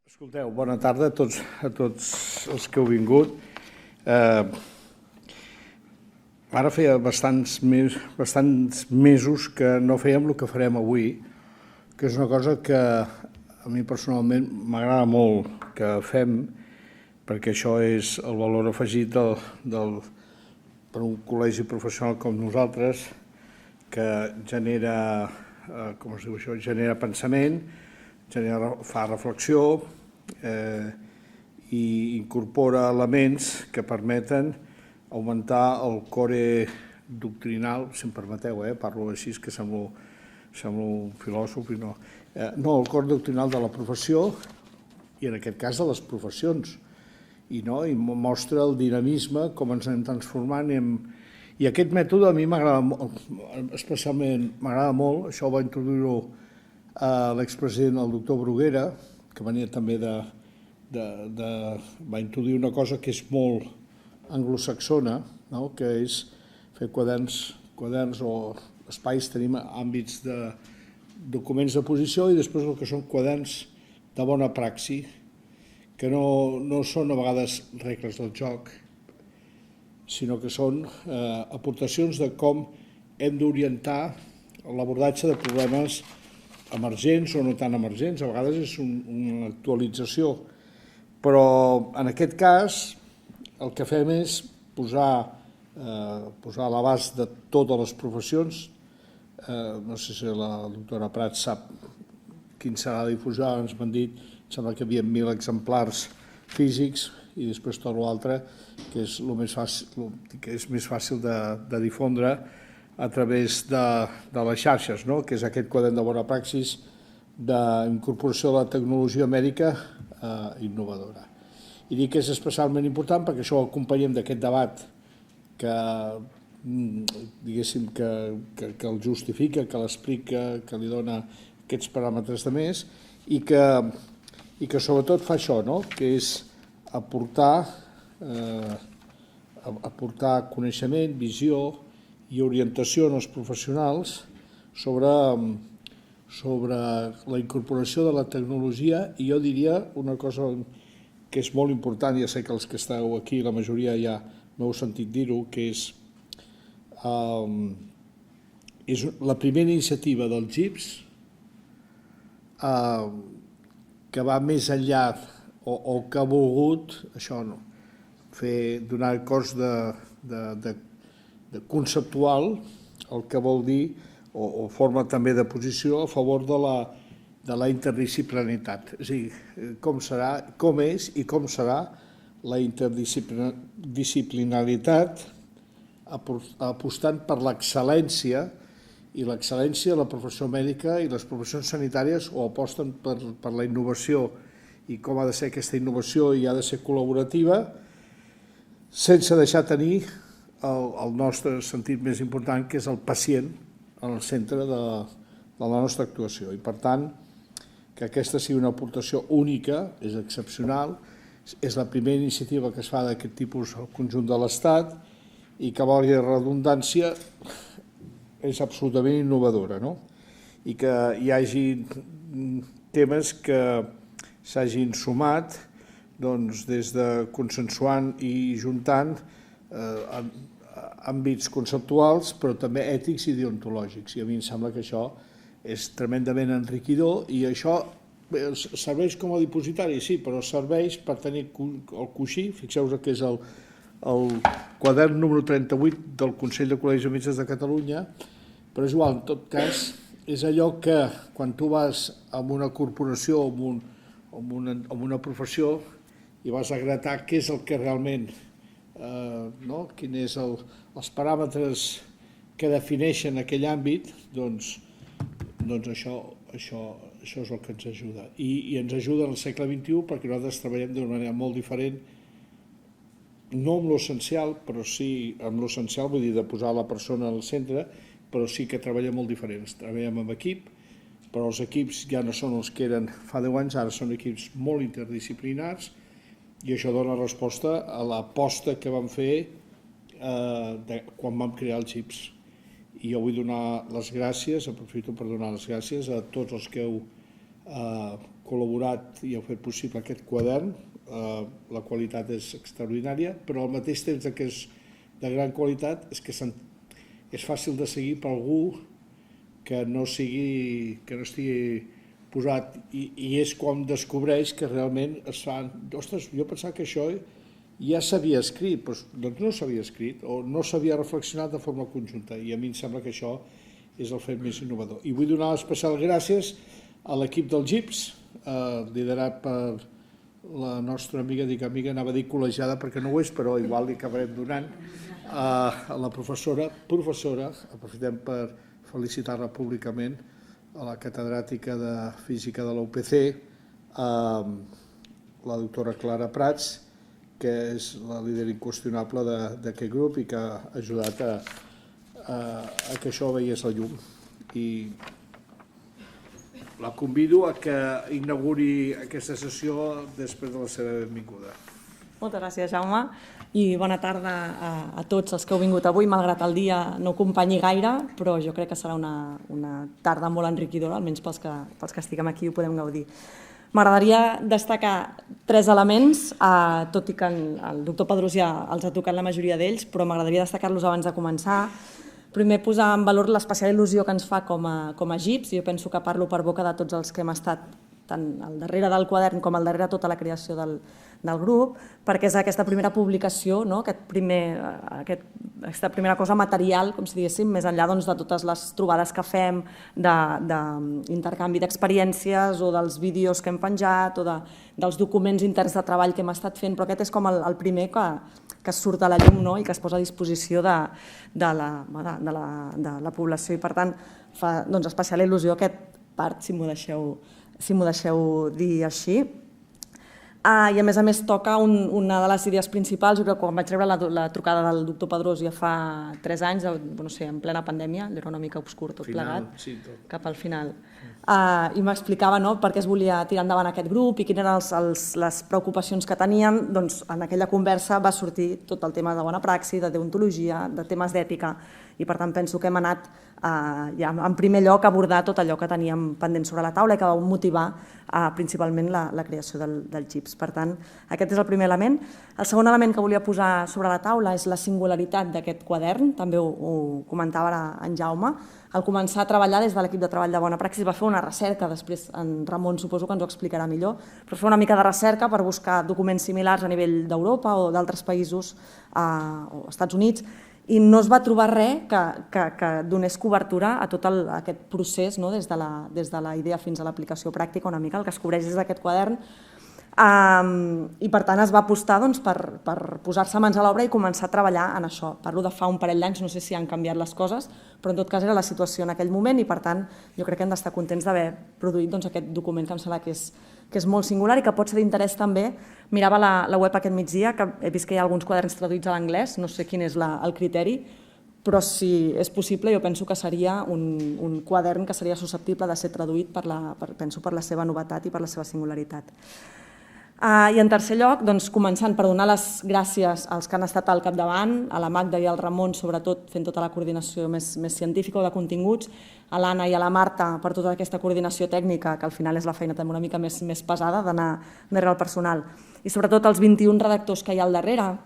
Escolteu, bona tarda a tots els que heu vingut. Ara feia bastants mesos que no fèiem el que farem avui, que és una cosa que a mi personalment m'agrada molt que fem, perquè això és el valor afegit per un col·legi professional com nosaltres, que genera, com es diu això, genera pensament, fa reflexió i incorpora elements que permeten augmentar el core doctrinal, si em permeteu, parlo així que semblo un filòsof, i no, el core doctrinal de la professió i en aquest cas de les professions, i mostra el dinamisme, com ens anem transformant, i aquest mètode a mi m'agrada molt, especialment m'agrada molt. Això ho va introduir-ho l'expresident, el doctor Bruguera, que venia també va introduir una cosa que és molt anglosaxona, que és fer quaderns o espais. Tenim àmbits de documents de posició i després el que són quaderns de bona praxi, que no són a vegades regles del joc, sinó que són aportacions de com hem d'orientar l'abordatge de problemes emergents o no tan emergents. A vegades és una actualització, però en aquest cas el que fem és posar a l'abast de totes les professions. No sé si la doctora Prats sap quin serà la difusió, ens m'han dit, sembla que hi havia 1.000 exemplars físics i després tot l'altre, que és més fàcil de difondre a través de les xarxes, que és aquest quadern de bona praxis d'incorporació de la tecnologia mèdica innovadora. I dic que és especialment important perquè això ho acompanyem d'aquest debat que, diguéssim, que el justifica, que l'explica, que li dona aquests paràmetres de més, i que sobretot fa això, que és aportar coneixement, visió i orientació als professionals sobre la incorporació de la tecnologia. I jo diria una cosa que és molt important, ja sé que els que esteu aquí, la majoria ja m'heu sentit dir-ho, que és la primera iniciativa del GIPS, que va més enllà o que ha volgut això, donar cos de conceptual, el que vol dir, o forma també de posició a favor de la interdisciplinaritat. És a dir, com és i com serà la interdisciplinaritat, apostant per l'excel·lència, i l'excel·lència de la professió mèdica i les professions sanitàries o aposten per la innovació i com ha de ser aquesta innovació i ha de ser col·laborativa, sense deixar tenir el nostre sentit més important, que és el pacient en el centre de la nostra actuació. I per tant, que aquesta sigui una aportació única, és excepcional, és la primera iniciativa que es fa d'aquest tipus al conjunt de l'Estat i que, valgui la redundància, és absolutament innovadora, i que hi hagi temes que s'hagin sumat des de consensuant i juntant àmbits conceptuals, però també ètics i deontològics. I a mi em sembla que això és tremendament enriquidor i això serveix com a dipositari, sí, però serveix per tenir el coixí. Fixeu-vos que és el quadern número 38 del Consell de Col·legis de Metges de Catalunya, però és igual, en tot cas, és allò que quan tu vas a una corporació o en una professió i vas a gratar què és el que realment, quins són els paràmetres que defineixen aquell àmbit, doncs això és el que ens ajuda. I ens ajuda en el segle XXI perquè nosaltres treballem d'una manera molt diferent, no amb l'essencial, però sí amb l'essencial, vull dir, de posar la persona al centre, però sí que treballem molt diferents. Treballem amb equip, però els equips ja no són els que eren fa 10 anys, ara són equips molt interdisciplinars, i això dona resposta a l'aposta que vam fer quan vam crear el GIPS. I jo vull donar les gràcies, aprofito per donar les gràcies a tots els que heu col·laborat i heu fet possible aquest quadern. La qualitat és extraordinària, però al mateix temps que és de gran qualitat és que és fàcil de seguir per algú que no estigui posat, i és quan descobreix que realment es fan... Ostres, jo pensava que això ja s'havia escrit, doncs no s'havia escrit o no s'havia reflexionat de forma conjunta, i a mi em sembla que això és el fet més innovador. I vull donar especial gràcies a l'equip del GIPS, liderat per la nostra amiga, anava a dir col·legiada perquè no ho és, però igual li acabarem donant, a la professora, aprofitem per felicitar-la públicament, a la catedràtica de Física de la UPC, la doctora Clara Prats, que és la líder inqüestionable d'aquest grup i que ha ajudat a que això veiés la llum. I la convido a que inauguri aquesta sessió després de la seva benvinguda. Moltes gràcies, Jaume, i bona tarda a tots els que heu vingut avui, malgrat el dia no acompanyi gaire, però jo crec que serà una tarda molt enriquidora, almenys pels que estiguem aquí ho podem gaudir. M'agradaria destacar 3 elements, tot i que el doctor Pedrós ja els ha tocat la majoria d'ells, però m'agradaria destacar-los abans de començar. Primer, posar en valor l'especial il·lusió que ens fa com a GIPS. Jo penso que parlo per boca de tots els que hem estat tant al darrere del quadern com al darrere de tota la creació del grup, perquè és aquesta primera publicació, aquesta primera cosa material, com si diguéssim, més enllà de totes les trobades que fem, d'intercanvi d'experiències o dels vídeos que hem penjat o dels documents interns de treball que hem estat fent, però aquest és com el primer que surt a la llum i que es posa a disposició de la població, i per tant fa especial il·lusió aquest part, si m'ho deixeu dir així. I a més toca una de les idees principals. Jo crec que quan vaig rebre la trucada del doctor Pedrós ja fa 3 anys, en plena pandèmia, era una mica obscur tot plegat, cap al final, i m'explicava per què es volia tirar endavant aquest grup i quines eren les preocupacions que teníem. Doncs en aquella conversa va sortir tot el tema de bona praxi, de deontologia, de temes d'ètica, i per tant penso que hem anat ja en primer lloc a abordar tot allò que teníem pendent sobre la taula i que va motivar principalment la creació del GIPS. Per tant, aquest és el primer element. El segon element que volia posar sobre la taula és la singularitat d'aquest quadern, també ho comentava ara en Jaume. Al començar a treballar des de l'equip de treball de bona praxi va fer una recerca, després en Ramon suposo que ens ho explicarà millor, però fer una mica de recerca per buscar documents similars a nivell d'Europa o d'altres països o Estats Units, i no es va trobar res que donés cobertura a tot aquest procés, des de la idea fins a l'aplicació pràctica, una mica el que es cobreix des d'aquest quadern, i per tant es va apostar per posar-se mans a l'obra i començar a treballar en això. Parlo de fa un parell d'anys, no sé si han canviat les coses, però en tot cas era la situació en aquell moment, i per tant jo crec que hem d'estar contents d'haver produït aquest document que em sembla que és molt singular i que pot ser d'interès també. Mirava la web aquest migdia, que he vist que hi ha alguns quaderns traduïts a l'anglès, no sé quin és el criteri, però si és possible jo penso que seria un quadern que seria susceptible de ser traduït penso per la seva novetat i per la seva singularitat. I en tercer lloc, començant per donar les gràcies als que han estat al capdavant, a la Magda i al Ramon, sobretot fent tota la coordinació més científica o de continguts, a l'Anna i a la Marta per tota aquesta coordinació tècnica, que al final és la feina també una mica més pesada d'anar darrere el personal, i sobretot els 21 redactors que hi ha al darrere.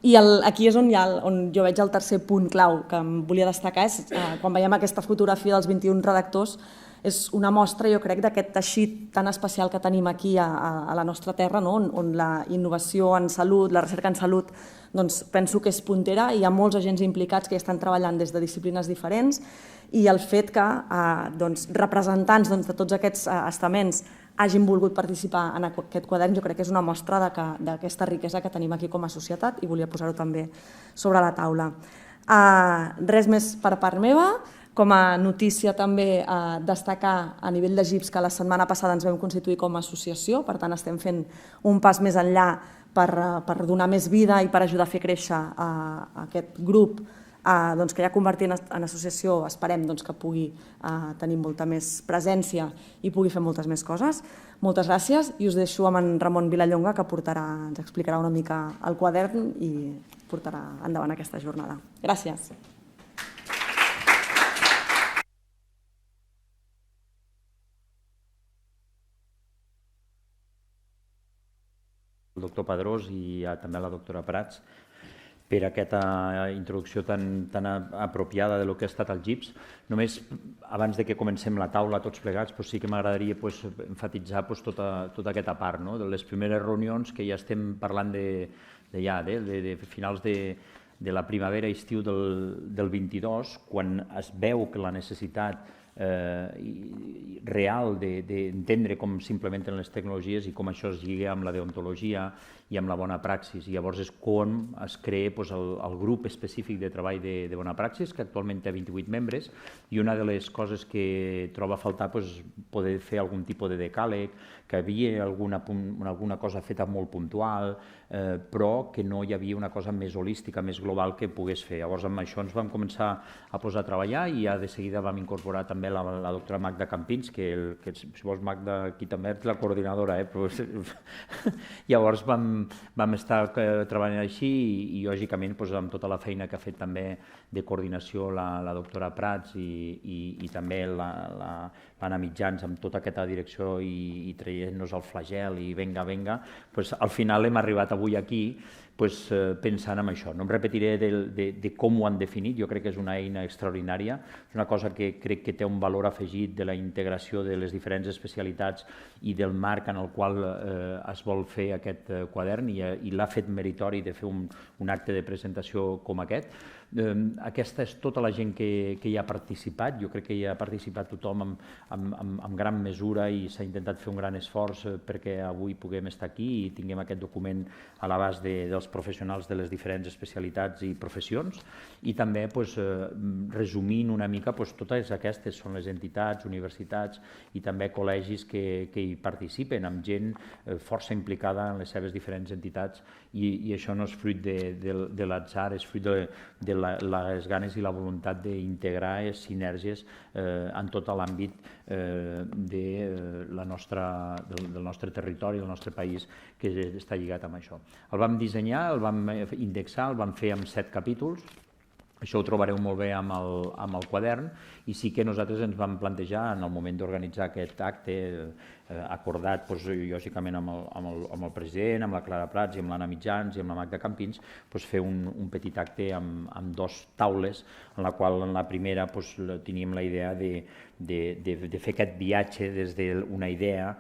I aquí és on jo veig el tercer punt clau que em volia destacar, és quan veiem aquesta fotografia dels 21 redactors, és una mostra, jo crec, d'aquest teixit tan especial que tenim aquí a la nostra terra, on la innovació en salut, la recerca en salut, penso que és puntera, i hi ha molts agents implicats que hi estan treballant des de disciplines diferents, i el fet que representants de tots aquests estaments hagin volgut participar en aquest quadern jo crec que és una mostra d'aquesta riquesa que tenim aquí com a societat, i volia posar-ho també sobre la taula. Res més per part meva. Com a notícia també destacar a nivell de GIPS que la setmana passada ens vam constituir com a associació, per tant estem fent un pas més enllà per donar més vida i per ajudar a fer créixer aquest grup que ja convertir en associació esperem que pugui tenir molta més presència i pugui fer moltes més coses. Moltes gràcies, i us deixo amb en Ramon Vilallonga, que ens explicarà una mica el quadern i portarà endavant aquesta jornada. Gràcies. doctor Pedrós i també a la doctora Prats per aquesta introducció tan apropiada de lo que ha estat el GIPS. Només, abans de que comencem la taula tots plegats, sí que m'agradaria enfatitzar tota aquesta part, de les primeres reunions que ja estem parlant de finals de la primavera i estiu del 22, quan es veu que la necessitat real d'entendre com s'implementen les tecnologies i com això es lliga amb la deontologia i amb la bona praxis. I llavors és com es crea el grup específic de treball de bona praxis, que actualment té 28 membres, i una de les coses que troba a faltar poder fer algun tipus de decàleg, que hi havia alguna cosa feta molt puntual, però que no hi havia una cosa més holística, més global que pogués fer. Llavors amb això ens vam començar a posar a treballar i ja de seguida vam incorporar també la doctora Magda Campins, que si vols Magda aquí també ets la coordinadora, llavors vam estar treballant així i lògicament amb tota la feina que ha fet també de coordinació la doctora Prats i també l'Anna Mitjans amb tota aquesta direcció i traient-nos el flagel i venga, al final hem arribat avui aquí pensant en això. No em repetiré de com ho han definit, jo crec que és una eina extraordinària, és una cosa que crec que té un valor afegit de la integració de les diferents especialitats i del marc en el qual es vol fer aquest quadern i l'ha fet meritori de fer un acte de presentació com aquest. Aquesta és tota la gent que hi ha participat, jo crec que hi ha participat tothom en gran mesura i s'ha intentat fer un gran esforç perquè avui puguem estar aquí i tinguem aquest document a l'abast dels professionals de les diferents especialitats i professions i també resumint una mica totes aquestes són les entitats, universitats i també col·legis que hi participen amb gent força implicada en les seves diferents entitats i això no és fruit de l'atzar, és fruit de les ganes i la voluntat d'integrar sinergies en tot l'àmbit del nostre territori, del nostre país, que està lligat amb això. El vam dissenyar, el vam indexar, el vam fer amb 7 capítols. Això ho trobareu molt bé amb el quadern i sí que nosaltres ens vam plantejar en el moment d'organitzar aquest acte acordat lògicament amb el president, amb la Clara Prats i amb l'Anna Mitjans i amb la Magda Campins fer un petit acte amb 2 taules en la qual en la primera teníem la idea de fer aquest viatge des d'una idea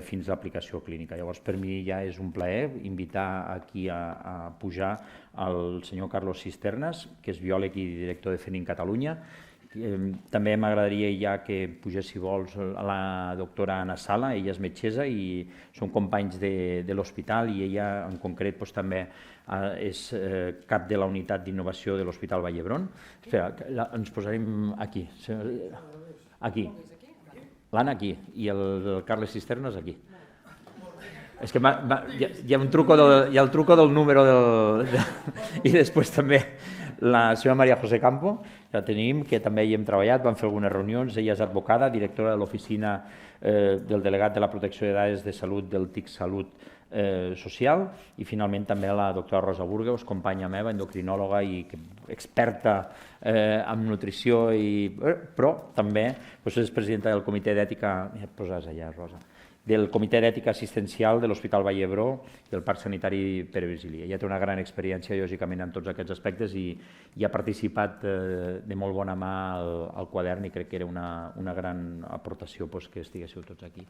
fins a l'aplicació clínica. Llavors per mi ja és un plaer invitar aquí a pujar el senyor Carlos Cisternas, que és biòleg i director de CENIN Catalunya. També m'agradaria ja que pugés, si vols, la doctora Anna Sala, ella és metgessa i són companys de l'hospital i ella en concret també és cap de la unitat d'innovació de l'Hospital Vall d'Hebron. Espera, ens posarem aquí. Aquí. L'Anna aquí i el Carles Cisternas aquí. És que hi ha el truco del número i després també la senyora Maria José Campo, la tenim, que també hi hem treballat, vam fer algunes reunions, ella és advocada, directora de l'oficina del delegat de la protecció de dades de salut del TIC Salut Social i finalment també la doctora Rosa Burgos, companya meva, endocrinòloga i experta en nutrició, però també és presidenta del comitè d'ètica, ja et poses allà, Rosa, del Comitè d'Ètica Assistencial de l'Hospital Vall d'Hebron i del Parc Sanitari Pere Virgili. Ella té una gran experiència, lògicament, en tots aquests aspectes i ha participat de molt bona mà al quadern i crec que era una gran aportació que estiguéssiu tots aquí.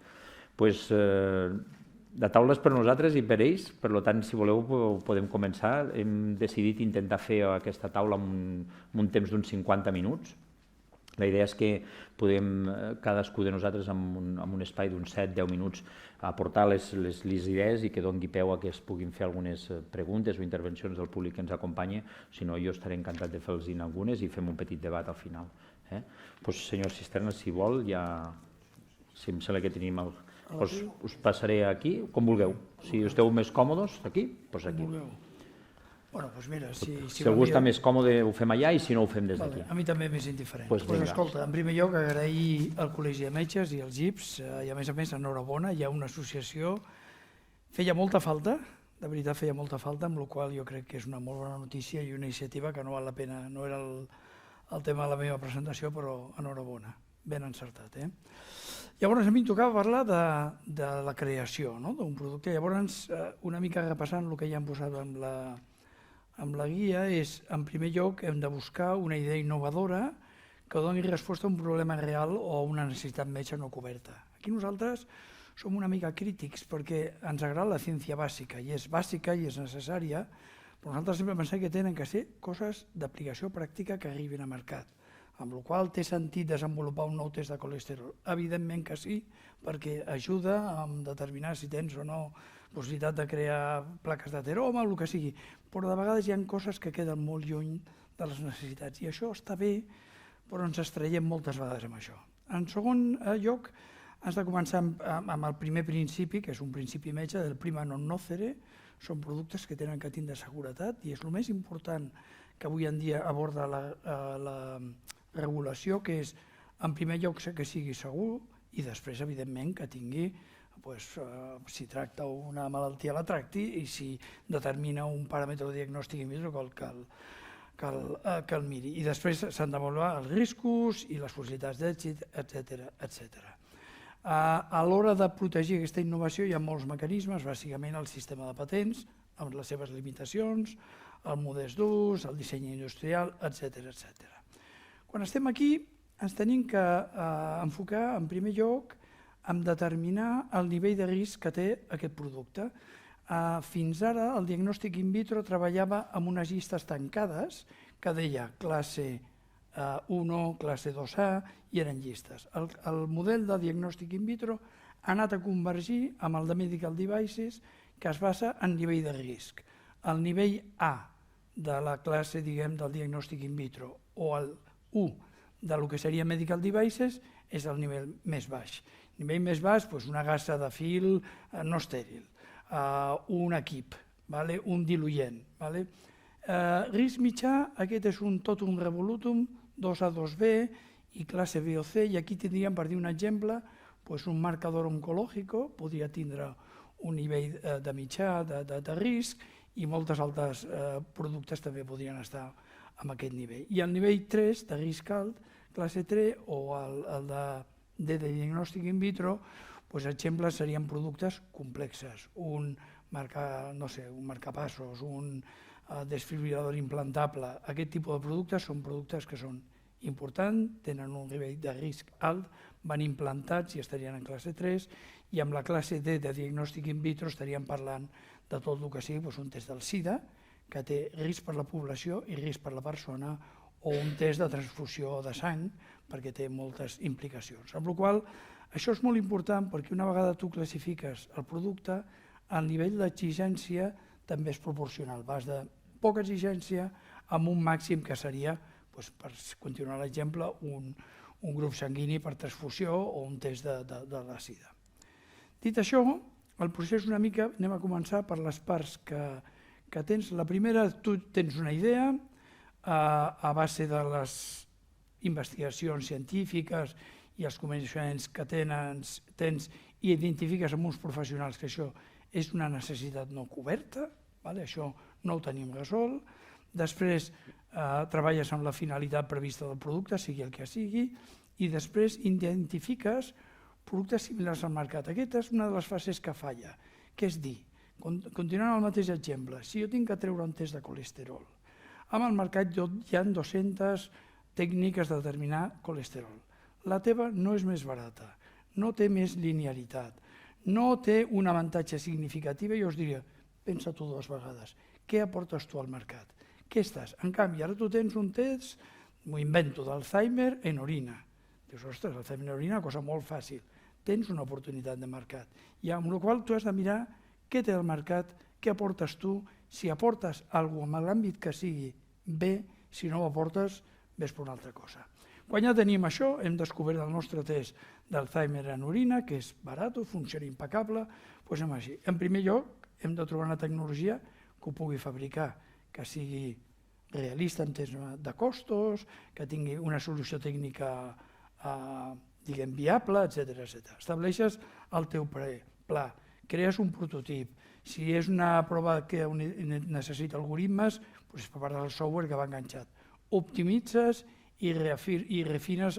La taula és per nosaltres i per ells, per tant, si voleu, podem començar. Hem decidit intentar fer aquesta taula en un temps d'uns 50 minuts. La idea és que podem, cadascú de nosaltres, en un espai d'uns 7-10 minuts, aportar les idees i que doni peu a que es puguin fer algunes preguntes o intervencions del públic que ens acompanya. Si no, jo estaré encantat de fer-los algunes i fem un petit debat al final. Senyor Cisternas, si vol, ja... Si em sembla que tenim el... Us passaré aquí, com vulgueu. Si esteu més còmodes, aquí, doncs aquí. Bueno, doncs mira, si algú està més còmode ho fem allà i si no ho fem des d'aquí. A mi també m'és indiferent. Escolta, en primer lloc agrair al Col·legi de Metges i als GIPS i a més enhorabona, hi ha una associació, feia molta falta, de veritat feia molta falta, amb la qual jo crec que és una molt bona notícia i una iniciativa que no val la pena, no era el tema de la meva presentació, però enhorabona, ben encertat. Llavors a mi em tocava parlar de la creació d'un producte. Llavors, una mica repassant el que ja hem posat amb la guia, és, en primer lloc, hem de buscar una idea innovadora que doni resposta a un problema real o a una necessitat metge no coberta. Aquí nosaltres som una mica crítics perquè ens agrada la ciència bàsica, i és bàsica i és necessària, però nosaltres sempre pensem que tenen que ser coses d'aplicació pràctica que arribin a mercat, amb la qual té sentit desenvolupar un nou test de colesterol. Evidentment que sí, perquè ajuda a determinar si tens o no possibilitat de crear plaques d'ateroma o el que sigui, però de vegades hi ha coses que queden molt lluny de les necessitats, i això està bé, però ens estreiem moltes vegades amb això. En segon lloc, has de començar amb el primer principi, que és un principi metge del prima non nocere. Són productes que tenen que tindre seguretat, i és el més important que avui en dia aborda la regulació, que és, en primer lloc, que sigui segur, i després, evidentment, que tingui, si tracta una malaltia la tracti, i si determina un paràmetre de diagnòstic in vitro que el miri. I després s'han d'avaluar els riscos i les possibilitats d'èxit, etc. A l'hora de protegir aquesta innovació hi ha molts mecanismes, bàsicament el sistema de patents, amb les seves limitacions, el model d'ús, el disseny industrial, etc. Quan estem aquí, ens tenim que enfocar, en primer lloc, en determinar el nivell de risc que té aquest producte. Fins ara, el diagnòstic in vitro treballava amb unes llistes tancades que deia classe 1, classe 2A, i eren llistes. El model de diagnòstic in vitro ha anat a convergir amb el de medical devices, que es basa en nivell de risc. El nivell A de la classe, diguem, del diagnòstic in vitro, o el 1 del que seria medical devices, és el nivell més baix. El nivell més baix, una gassa de fil no estèril, un equip, un diluent. Risc mitjà, aquest és un totum revolutum, 2A, 2B i classe B o C, i aquí tindríem, per dir un exemple, un marcador oncològic, podria tindre un nivell de mitjà de risc, i moltes altres productes també podrien estar en aquest nivell. I el nivell 3 de risc alt, classe 3, o el de diagnòstic in vitro, exemples serien productes complexes, un marcapassos, un desfibrilador implantable. Aquest tipus de productes són productes que són importants, tenen un nivell de risc alt, van implantats i estarien en classe 3, i amb la classe D de diagnòstic in vitro estaríem parlant de tot el que sigui un test del SIDA, que té risc per la població i risc per la persona, o un test de transfusió de sang, perquè té moltes implicacions. Amb la qual cosa, això és molt important, perquè una vegada tu classifiques el producte, el nivell d'exigència també és proporcional. Vas de poca exigència amb un màxim que seria, per continuar l'exemple, un grup sanguini per transfusió o un test de la SIDA. Dit això, el procés una mica, anem a començar per les parts que tens. La primera, tu tens una idea a base de les investigacions científiques i els coneixements que tens, i identifiques amb uns professionals que això és una necessitat no coberta, això no ho tenim resolt. Després treballes amb la finalitat prevista del producte, sigui el que sigui, i després identifiques productes similars al mercat. Aquesta és una de les fases que falla, que és dir, continuant el mateix exemple, si jo tinc que treure un test de colesterol, amb el mercat hi ha 200 tècniques de determinar colesterol. La teva no és més barata, no té més linealitat, no té un avantatge significatiu, i jo us diria, pensa-t'ho dues vegades, què aportes tu al mercat? Què estàs? En canvi, ara tu tens un test, m'ho invento, d'Alzheimer en orina. Dius, ostres, l'Alzheimer en orina, una cosa molt fàcil. Tens una oportunitat de mercat. I amb la qual cosa tu has de mirar què té el mercat, què aportes tu, si aportes alguna cosa en l'àmbit que sigui bé, si no ho aportes, ves per una altra cosa. Quan ja tenim això, hem descobert el nostre test d'Alzheimer en orina, que és barat, funciona impecable, doncs anem així. En primer lloc, hem de trobar una tecnologia que ho pugui fabricar, que sigui realista en termes de costos, que tingui una solució tècnica diguem viable, etc. Estableixes el teu pla, crees un prototip. Si és una prova que necessita algoritmes, doncs per part del software que va enganxat. Optimitzes i refines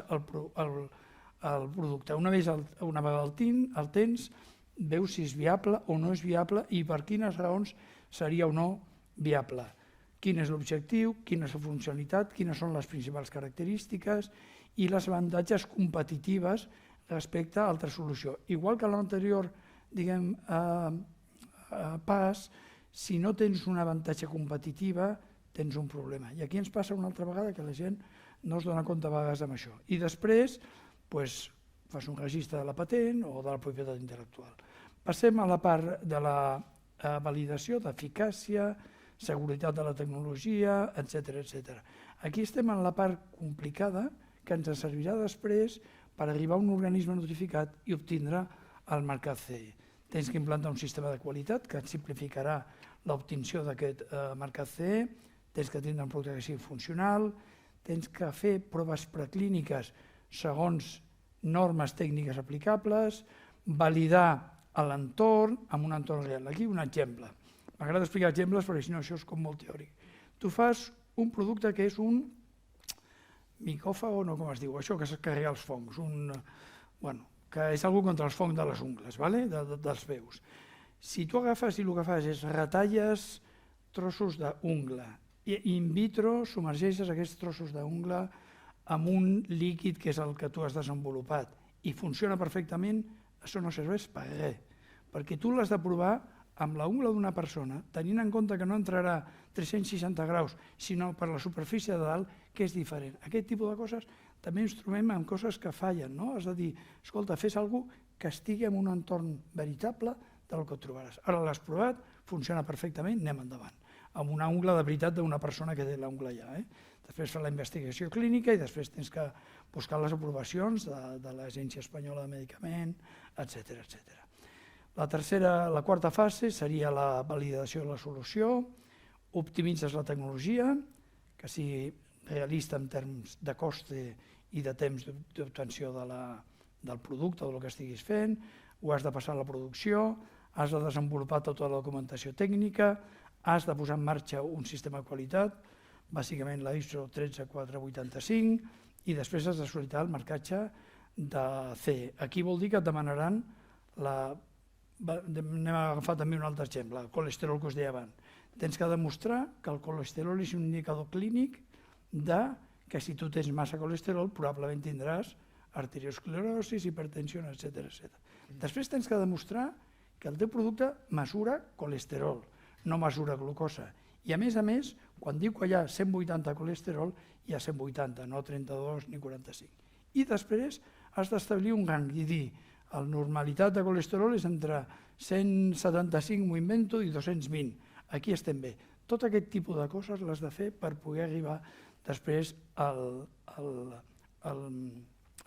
el producte. Una vegada el tens, veus si és viable o no és viable i per quines raons seria o no viable. Quin és l'objectiu, quina és la funcionalitat, quines són les principals característiques i les avantatges competitives respecte a altra solució. Igual que a l'anterior, diguem, pas, si no tens una avantatge competitiva, tens un problema. I aquí ens passa una altra vegada que la gent no es dona compte a vegades amb això. I després fas un registre de la patent o de la propietat intel·lectual. Passem a la part de la validació, d'eficàcia, seguretat de la tecnologia, etc. Aquí estem en la part complicada que ens servirà després per arribar a un organisme notificat i obtindre el marcat CE. Tens que implantar un sistema de qualitat que et simplificarà l'obtenció d'aquest marcat CE, tens que tindre un producte que sigui funcional, tens que fer proves preclíniques segons normes tècniques aplicables, validar l'entorn amb un entorn real. Aquí un exemple. M'agrada explicar exemples perquè si no això és com molt teòric. Tu fas un producte que és un micòfag o no, com es diu, això que es carrega els fongs, que és algú contra els fongs de les ungles, dels peus. Si tu agafes i el que fas és retalles trossos d'ungla i in vitro submergeixes aquests trossos d'ungla amb un líquid que és el que tu has desenvolupat i funciona perfectament, això no serveix per res, perquè tu l'has de provar amb l'ungla d'una persona, tenint en compte que no entrarà 360 graus, sinó per la superfície de dalt, que és diferent. Aquest tipus de coses també ens trobem amb coses que fallen, no? És a dir, escolta, fes alguna cosa que estigui en un entorn veritable del que et trobaràs. Ara l'has provat, funciona perfectament, anem endavant. Amb una ungla de veritat d'una persona que té l'ungla allà. Després fa la investigació clínica i després tens que buscar les aprovacions de l'Agència Espanyola de Medicament, etc. La quarta fase seria la validació de la solució, optimitzes la tecnologia, que sigui realista en termes de coste i de temps d'obtenció del producte o del que estiguis fent, ho has de passar a la producció, has de desenvolupar tota la documentació tècnica, has de posar en marxa un sistema de qualitat, bàsicament la ISO 13485, i després has de sol·licitar el marcatge de CE. Aquí vol dir que et demanaran anem a agafar també un altre exemple, el colesterol que us deia abans. Tens que demostrar que el colesterol és un indicador clínic que si tu tens massa colesterol probablement tindràs arteriosclerosi, hipertensió, etc. Després tens que demostrar que el teu producte mesura colesterol, no mesura glucosa. I a més, quan diu que hi ha 180 colesterol, hi ha 180, no 32 ni 45. I després has d'establir un rang i dir la normalitat de colesterol és entre 175, m'ho invento, i 220. Aquí estem bé. Tot aquest tipus de coses les de fer per poder arribar després a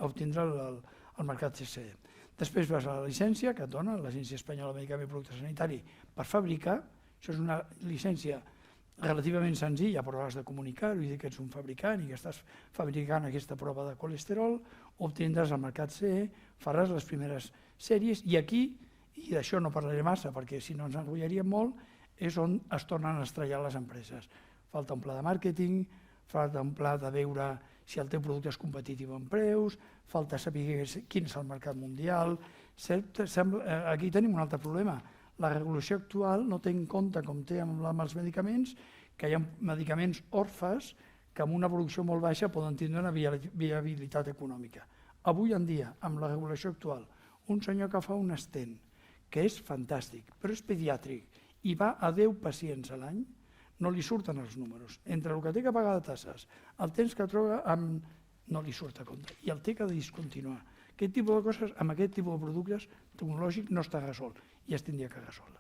obtindre el marcat CE. Després vas a la llicència que et dona l'Agència Espanyola de Medicament i Producte Sanitari per fabricar. Això és una llicència relativament senzilla, però has de comunicar-ho i dir que ets un fabricant i que estàs fabricant aquesta prova de colesterol, obtindràs el marcat CE, faràs les primeres sèries i aquí, i d'això no parlaré massa perquè si no ens enrotllaríem molt, és on es tornen a estrellar les empreses. Falta un pla de màrqueting, falta un pla de veure si el teu producte és competitiu en preus, falta saber quin és el mercat mundial. Aquí tenim un altre problema. La regulació actual no té en compte, com té amb els medicaments, que hi ha medicaments orfes que amb una producció molt baixa poden tindre una viabilitat econòmica. Avui en dia, amb la regulació actual, un senyor que fa un stent, que és fantàstic, però és pediàtric, i va a 10 pacients a l'any, no li surten els números. Entre el que té que pagar de tasses, el temps que troba, no li surt a compte, i el té que discontinuar. Aquest tipus de coses, amb aquest tipus de productes tecnològics no està resolt, i es tindria que resoldre.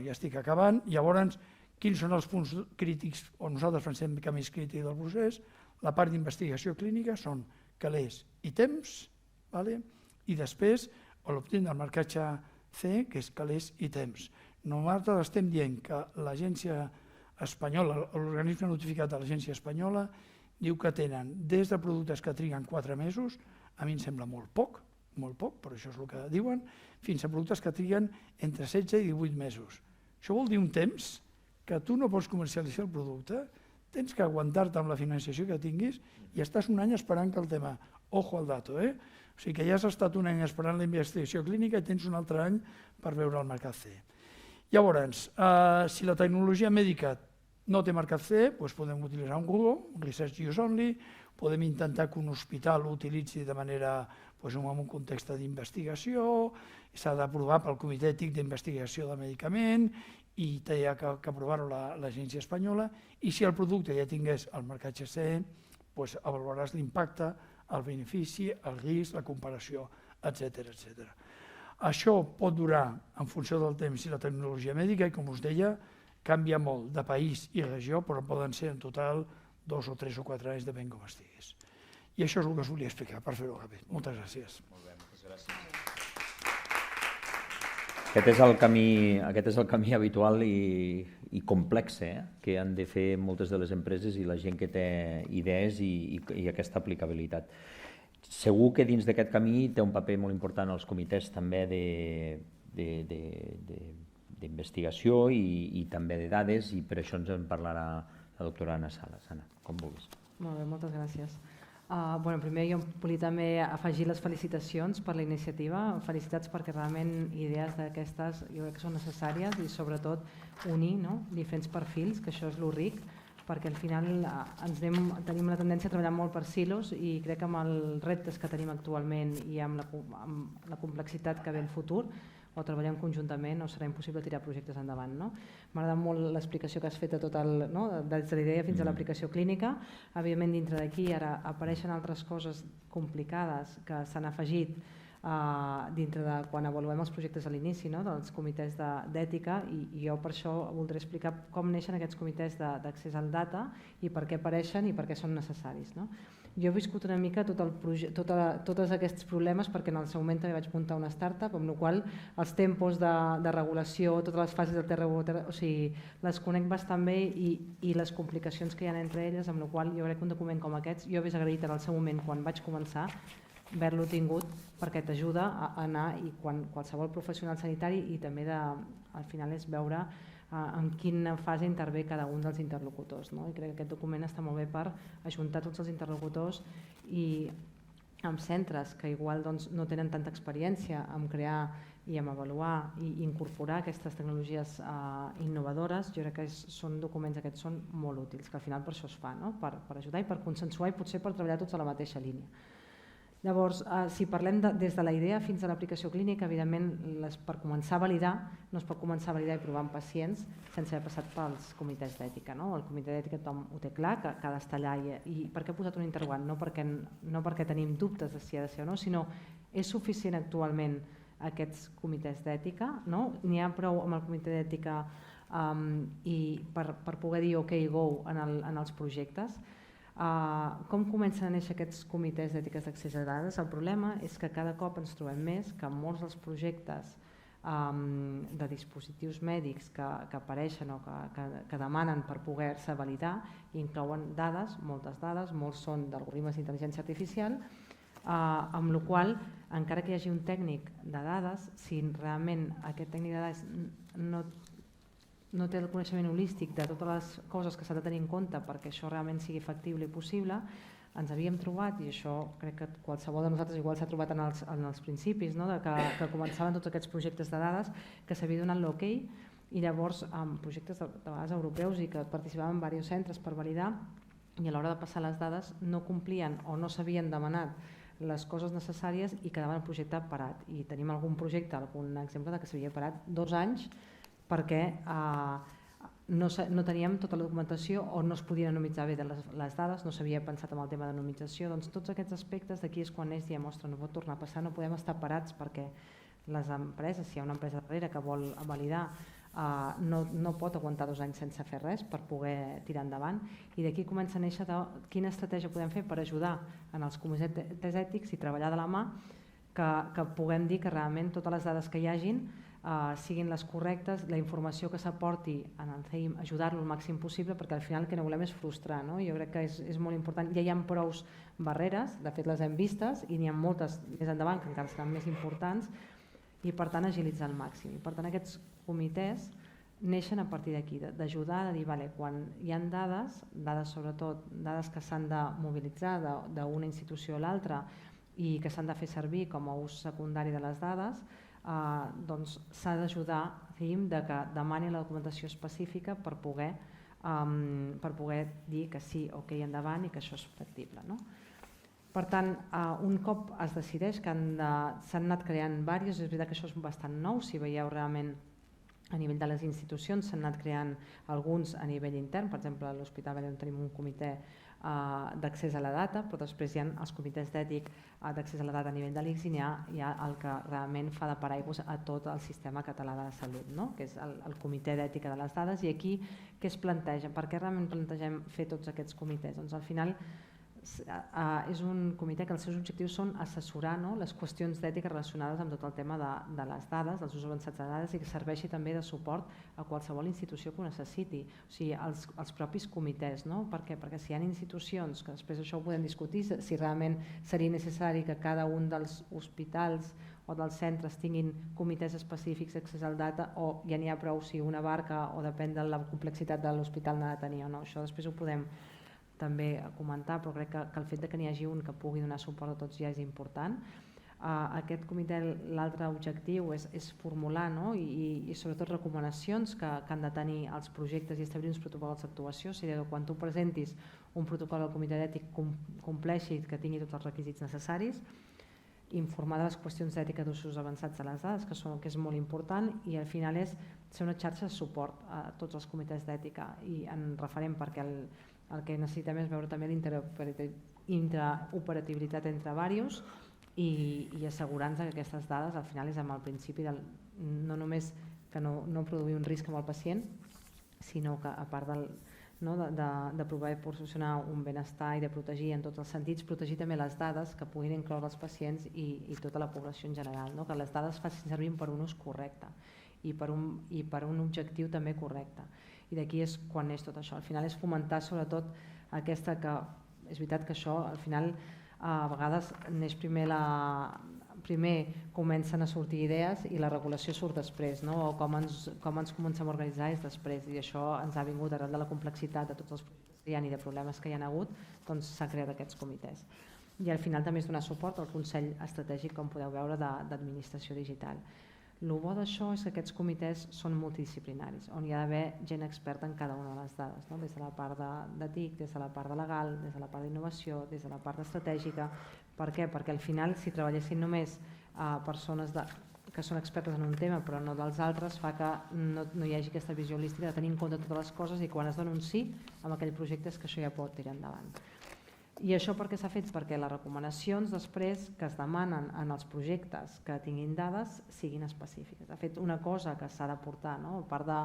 Ja estic acabant, llavors, quins són els punts crítics, o nosaltres pensem que més crític del procés? La part d'investigació clínica són calés i temps, i després l'obtindre el marcatge C, que és calés i temps. Nosaltres estem dient que l'agència espanyola, l'organisme notificat de l'agència espanyola, diu que tenen des de productes que triguen 4 mesos, a mi em sembla molt poc, però això és el que diuen, fins a productes que triguen entre 16 i 18 mesos. Això vol dir un temps que tu no pots comercialitzar el producte, tens que aguantar-te amb la financiació que tinguis i estàs un any esperant que el tema, ojo al dato, o sigui que ja has estat un any esperant la investigació clínica i tens un altre any per veure el mercat C. Llavors, si la tecnologia mèdica no té mercat C, doncs podem utilitzar un Google, un Research Use Only, podem intentar que un hospital ho utilitzi de manera en un context d'investigació, s'ha d'aprovar pel Comitè Ètic d'Investigació del Medicament i té que aprovar-ho l'Agència Espanyola, i si el producte ja tingués el marcatge CE, avaluaràs l'impacte, el benefici, el risc, la comparació, etc. Això pot durar en funció del temps i la tecnologia mèdica i, com us deia, canvia molt de país i regió, però poden ser en total 2 o 3 o 4 anys, depèn com estiguis. I això és el que us volia explicar, per fer-ho ràpid. Moltes gràcies. Molt bé, moltes gràcies. Aquest és el camí habitual i complex que han de fer moltes de les empreses i la gent que té idees i aquesta aplicabilitat. Segur que dins d'aquest camí té un paper molt important els comitès també d'investigació i també de dades, i per això ens en parlarà la doctora Anna Sales. Anna, com vulguis. Molt bé, moltes gràcies. Primer jo volia també afegir les felicitacions per la iniciativa. Felicitats perquè realment idees d'aquestes jo crec que són necessàries i sobretot unir diferents perfils, que això és lo ric, perquè al final tenim la tendència a treballar molt per silos i crec que amb els reptes que tenim actualment i amb la complexitat que ve el futur, o treballem conjuntament o serà impossible tirar projectes endavant. M'ha agradat molt l'explicació que has fet de tot des de la idea fins a l'aplicació clínica. Evidentment, dintre d'aquí ara apareixen altres coses complicades que s'han afegit dintre de quan avaluem els projectes a l'inici dels comitès d'ètica, i jo per això voldré explicar com neixen aquests comitès d'accés al data i per què apareixen i per què són necessaris. Jo he viscut una mica tots aquests problemes perquè en el seu moment també vaig muntar una startup, amb la qual els tempos de regulació, totes les fases del TRU, les conec bastant bé i les complicacions que hi ha entre elles, amb la qual jo crec que un document com aquests, jo hauria agraït en el seu moment quan vaig començar haver-lo tingut, perquè t'ajuda a anar, i quan qualsevol professional sanitari, i també al final és veure en quina fase intervé cada un dels interlocutors. I crec que aquest document està molt bé per ajuntar tots els interlocutors i amb centres que igual no tenen tanta experiència en crear i en avaluar i incorporar aquestes tecnologies innovadores. Jo crec que són documents aquests són molt útils, que al final per això es fa, per ajudar i per consensuar i potser per treballar tots a la mateixa línia. Llavors, si parlem des de la idea fins a l'aplicació clínica, evidentment, per començar a validar, no es pot començar a validar i provar en pacients sense haver passat pels comitès d'ètica. El comitè d'ètica tothom ho té clar, que ha d'estar allà. I per què he posat un interrogant? No perquè tenim dubtes de si ha de ser o no, sinó és suficient actualment aquests comitès d'ètica? N'hi ha prou amb el comitè d'ètica per poder dir ok, go en els projectes? Com comencen a néixer aquests comitès d'ètiques d'accés a dades? El problema és que cada cop ens trobem més que molts dels projectes de dispositius mèdics que apareixen o que demanen per poder-se validar inclouen dades, moltes dades, molts són d'algoritmes d'intel·ligència artificial, amb la qual cosa, encara que hi hagi un tècnic de dades, si realment aquest tècnic de dades no té el coneixement holístic de totes les coses que s'ha de tenir en compte perquè això realment sigui factible i possible, ens havíem trobat, i això crec que qualsevol de nosaltres igual s'ha trobat en els principis, que començaven tots aquests projectes de dades, que s'havia donat l'ok, i llavors amb projectes de vegades europeus i que participaven en diversos centres per validar, i a l'hora de passar les dades no complien o no s'havien demanat les coses necessàries i quedava el projecte parat. I tenim algun projecte, algun exemple que s'havia parat 2 anys perquè no teníem tota la documentació o no es podien anonimitzar bé les dades, no s'havia pensat en el tema d'anonimització. Doncs tots aquests aspectes d'aquí és quan diem, ostres, no pot tornar a passar, no podem estar parats perquè les empreses, si hi ha una empresa darrere que vol validar, no pot aguantar 2 anys sense fer res per poder tirar endavant, i d'aquí comença a néixer quina estratègia podem fer per ajudar en els comitès ètics i treballar de la mà que puguem dir que realment totes les dades que hi hagin siguin les correctes, la informació que s'aporti en el CEIM, ajudar-lo el màxim possible, perquè al final el que no volem és frustrar. Jo crec que és molt important. Ja hi ha prou barreres, de fet les hem vistes, i n'hi ha moltes més endavant que encara seran més importants, i per tant agilitzar al màxim. I per tant aquests comitès neixen a partir d'aquí, d'ajudar a dir, vale, quan hi ha dades sobretot, dades que s'han de mobilitzar d'una institució a l'altra i que s'han de fer servir com a ús secundari de les dades, doncs s'ha d'ajudar que demani la documentació específica per poder dir que sí, ok, endavant i que això és factible. Per tant, un cop es decideix que s'han anat creant diversos, és veritat que això és bastant nou, si veieu realment a nivell de les institucions s'han anat creant alguns a nivell intern, per exemple a l'Hospital Vall tenim un comitè d'accés a la data, però després hi ha els comitès d'ètic d'accés a la data a nivell de l'ICS i hi ha el que realment fa de paraigua a tot el sistema català de salut, que és el comitè d'ètica de les dades. I aquí què es planteja? Per què realment plantegem fer tots aquests comitès? Doncs al final és un comitè que els seus objectius són assessorar les qüestions d'ètica relacionades amb tot el tema de les dades, dels usos avançats de dades, i que serveixi també de suport a qualsevol institució que ho necessiti, o sigui, els propis comitès. Per què? Perquè si hi ha institucions, que després això ho podem discutir, si realment seria necessari que cada un dels hospitals o dels centres tinguin comitès específics d'accés al data, o ja n'hi ha prou si una barca o depèn de la complexitat de l'hospital n'ha de tenir o no. Això després ho podem també comentar, però crec que el fet que n'hi hagi un que pugui donar suport a tots ja és important. Aquest comitè, l'altre objectiu és formular i sobretot recomanacions que han de tenir els projectes i establir uns protocols d'actuació, o sigui que quan tu presentis un protocol al comitè d'ètic compleixi, que tingui tots els requisits necessaris, informar de les qüestions d'ètica d'usos avançats de les dades, que és molt important, i al final és ser una xarxa de suport a tots els comitès d'ètica, i en referent perquè el que necessitem és veure també l'interoperabilitat entre diversos i assegurar-nos que aquestes dades al final és amb el principi no només que no produir un risc amb el pacient, sinó que a part de poder proporcionar un benestar i de protegir en tots els sentits, protegir també les dades que puguin incloure els pacients i tota la població en general, que les dades facin servir per un ús correcte i per un objectiu també correcte. I d'aquí és quan neix tot això. Al final és fomentar sobretot aquesta que és veritat que això al final a vegades neix primer comencen a sortir idees i la regulació surt després, o com ens comencem a organitzar és després, i això ens ha vingut arrel de la complexitat de tots els projectes que hi ha i de problemes que hi ha hagut, doncs s'han creat aquests comitès. I al final també és donar suport al Consell Estratègic, com podeu veure, d'Administració Digital. El bo d'això és que aquests comitès són multidisciplinaris, on hi ha d'haver gent experta en cada una de les dades, des de la part d'ètic, des de la part de legal, des de la part d'innovació, des de la part estratègica. Per què? Perquè al final, si treballessin només persones que són expertes en un tema però no dels altres, fa que no hi hagi aquesta visió holística de tenir en compte totes les coses i quan es dona un sí amb aquell projecte és que això ja pot tirar endavant. I això per què s'ha fet? Perquè les recomanacions després que es demanen en els projectes que tinguin dades siguin específiques. De fet, una cosa que s'ha de portar, a part de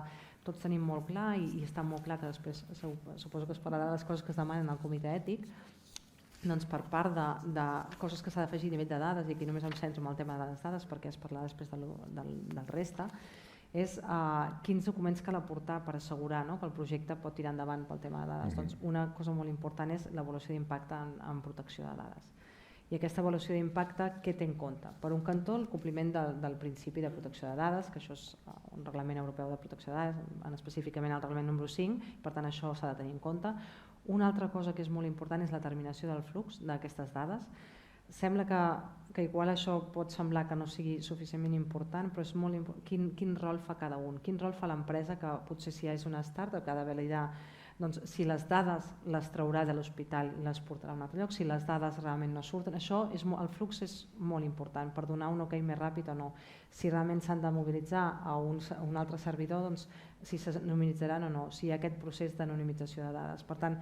tots tenim molt clar i està molt clar que després suposo que es parlarà de les coses que es demanen al comitè ètic, doncs per part de coses que s'ha d'afegir a nivell de dades, i aquí només em centro en el tema de les dades perquè es parlarà després del resta, és quins documents cal aportar per assegurar que el projecte pot tirar endavant pel tema de dades. Doncs una cosa molt important és l'avaluació d'impacte en protecció de dades. I aquesta avaluació d'impacte què té en compte? Per un cantó, el compliment del principi de protecció de dades, que això és un reglament europeu de protecció de dades, específicament el reglament número 5, per tant això s'ha de tenir en compte. Una altra cosa que és molt important és la terminació del flux d'aquestes dades. Sembla que igual això pot semblar que no sigui suficientment important, però és molt important quin rol fa cada un, quin rol fa l'empresa, que potser si és una startup que ha de validar si les dades les traurà de l'hospital i les portarà a un altre lloc, si les dades realment no surten. El flux és molt important per donar un ok més ràpid o no. Si realment s'han de mobilitzar a un altre servidor, doncs si s'anonimitzaran o no, si hi ha aquest procés d'anonimització de dades. Per tant,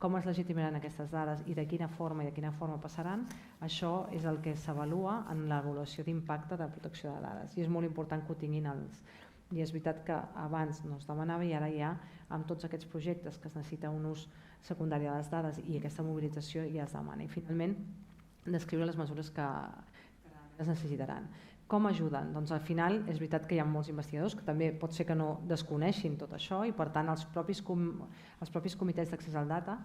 com es legitimaran aquestes dades i de quina forma passaran, això és el que s'avalua en l'avaluació d'impacte de protecció de dades. I és molt important que ho tinguin I és veritat que abans no es demanava i ara ja amb tots aquests projectes que es necessita un ús secundari de les dades i aquesta mobilització ja es demana. I finalment, descriure les mesures que es necessitaran. Com ajuden? Doncs al final és veritat que hi ha molts investigadors que també pot ser que no desconeixin tot això i per tant els propis comitès d'accés al data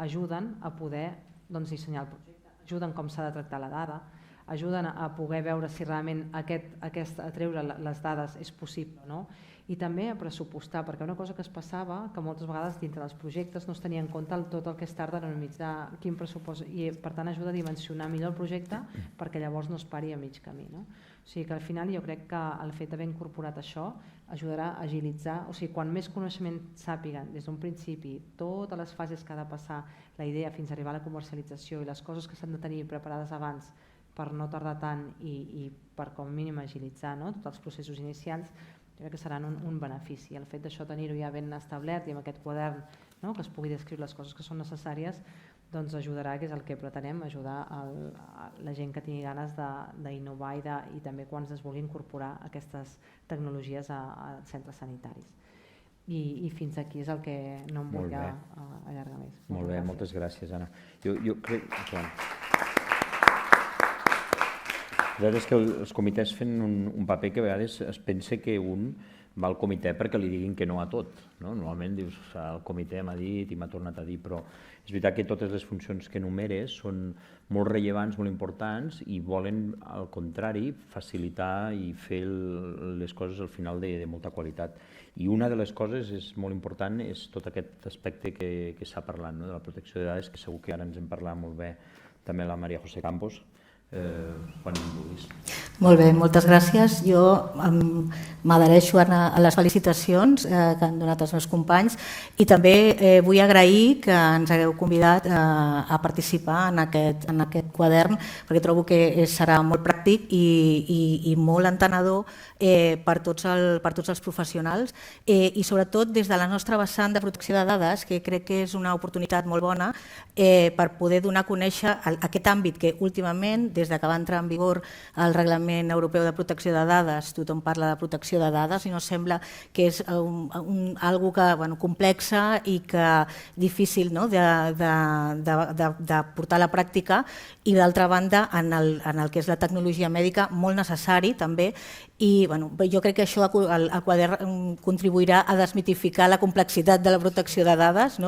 ajuden a poder dissenyar el projecte, ajuden com s'ha de tractar la dada, ajuden a poder veure si realment treure les dades és possible, no? I també a pressupostar, perquè una cosa que es passava, que moltes vegades dintre dels projectes no es tenia en compte tot el que es tarda en enmig de quin pressupost, i per tant ajuda a dimensionar millor el projecte perquè llavors no es pari a mig camí, no? O sigui que al final jo crec que el fet d'haver incorporat això ajudarà a agilitzar, o sigui, quan més coneixement sàpiguen des d'un principi totes les fases que ha de passar la idea fins a arribar a la comercialització i les coses que s'han de tenir preparades abans per no tardar tant i per com a mínim agilitzar tots els processos inicials, jo crec que seran un benefici. El fet d'això tenir-ho ja ben establert i amb aquest quadern que es pugui descriure les coses que són necessàries, doncs ajudarà, que és el que pretenem, ajudar la gent que tingui ganes d'innovar i també quan es vulgui incorporar aquestes tecnologies a centres sanitaris. I fins aquí és el que no em vull allargar més. Molt bé, moltes gràcies, Anna. Jo crec... La veritat és que els comitès fan un paper que a vegades es pensa que un va al comitè perquè li diguin que no a tot. Normalment dius, el comitè m'ha dit i m'ha tornat a dir, però és veritat que totes les funcions que enumeres són molt rellevants, molt importants i volen, al contrari, facilitar i fer les coses al final de molta qualitat. I una de les coses és molt important és tot aquest aspecte que s'ha parlat, de la protecció de dades, que segur que ara ens en parlarà molt bé també la Maria José Campos. Quan vulguis. Molt bé, moltes gràcies. Jo m'adhereixo a les felicitacions que han donat els meus companys i també vull agrair que ens hagueu convidat a participar en aquest quadern, perquè trobo que serà molt pràctic i molt entenedor per tots els professionals i sobretot des de la nostra vessant de protecció de dades, que crec que és una oportunitat molt bona per poder donar a conèixer aquest àmbit que últimament, des que va entrar en vigor el Reglament Europeu de Protecció de Dades, tothom parla de protecció de dades i no sembla que és algo complexa i que difícil de portar a la pràctica i d'altra banda en el que és la tecnologia mèdica molt necessari també i jo crec que això el quadern contribuirà a desmitificar la complexitat de la protecció de dades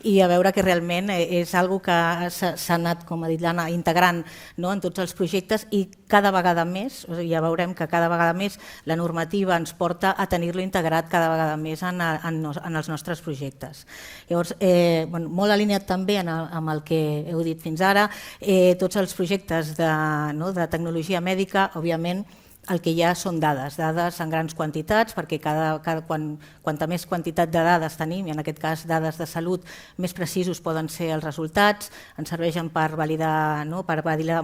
i a veure que realment és algo que s'ha anat, com ha dit l'Anna, integrant en tots els projectes i cada vegada més, ja veurem que cada vegada més la normativa ens porta a tenir-lo integrat cada vegada més en els nostres projectes. Llavors, molt alineat també amb el que heu dit fins ara, tots els projectes de tecnologia mèdica, òbviament, el que hi ha són dades en grans quantitats, perquè quanta més quantitat de dades tenim, i en aquest cas dades de salut, més precisos poden ser els resultats, ens serveixen per validar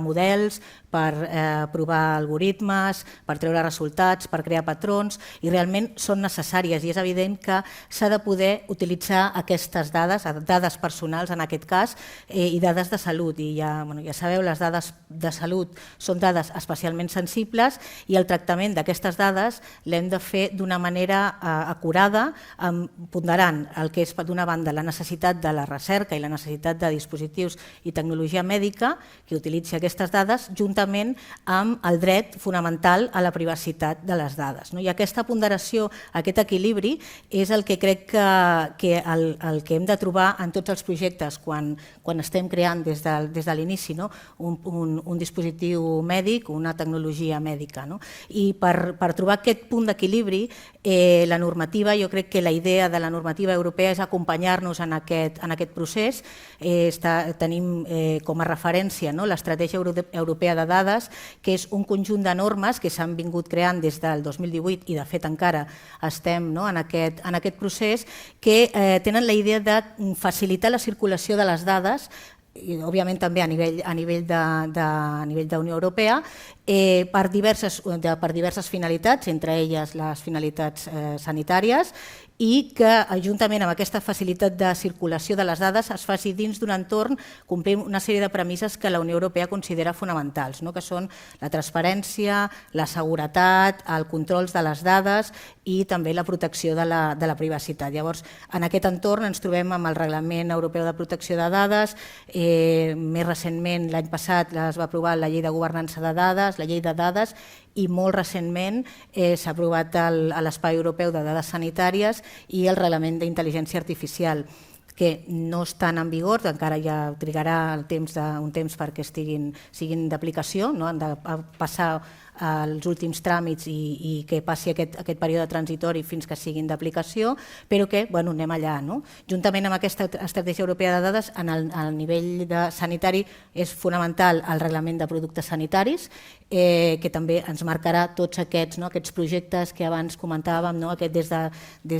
models, per provar algoritmes, per treure resultats, per crear patrons, i realment són necessàries, i és evident que s'ha de poder utilitzar aquestes dades personals en aquest cas, i dades de salut, i ja sabeu, les dades de salut són dades especialment sensibles, i el tractament d'aquestes dades l'hem de fer d'una manera acurada, ponderant el que és, d'una banda, la necessitat de la recerca i la necessitat de dispositius i tecnologia mèdica que utilitzi aquestes dades, juntament amb el dret fonamental a la privacitat de les dades. I aquesta ponderació, aquest equilibri, és el que crec que el que hem de trobar en tots els projectes quan estem creant des de l'inici un dispositiu mèdic, una tecnologia mèdica. I per trobar aquest punt d'equilibri, la normativa, jo crec que la idea de la normativa europea és acompanyar-nos en aquest procés. Tenim com a referència l'Estratègia Europea de Dades, que és un conjunt de normes que s'han vingut creant des del 2018 i de fet encara estem en aquest procés, que tenen la idea de facilitar la circulació de les dades, i òbviament també a nivell d'Unió Europea, per diverses finalitats, entre elles les finalitats sanitàries, i que juntament amb aquesta facilitat de circulació de les dades es faci dins d'un entorn complint una sèrie de premisses que la Unió Europea considera fonamentals, que són la transparència, la seguretat, el control de les dades i també la protecció de la privacitat. Llavors, en aquest entorn ens trobem amb el Reglament Europeu de Protecció de Dades, més recentment, l'any passat, es va aprovar la Llei de Governança de Dades, la Llei de Dades, i molt recentment s'ha aprovat a l'Espai Europeu de Dades Sanitàries i el Reglament d'Intel·ligència Artificial. que no estan en vigor, encara ja trigarà un temps perquè siguin d'aplicació, han de passar els últims tràmits i que passi aquest període transitori fins que siguin d'aplicació, però que anem allà. Juntament amb aquesta estratègia europea de dades, al nivell sanitari és fonamental el reglament de productes sanitaris, que també ens marcarà tots aquests projectes que abans comentàvem, des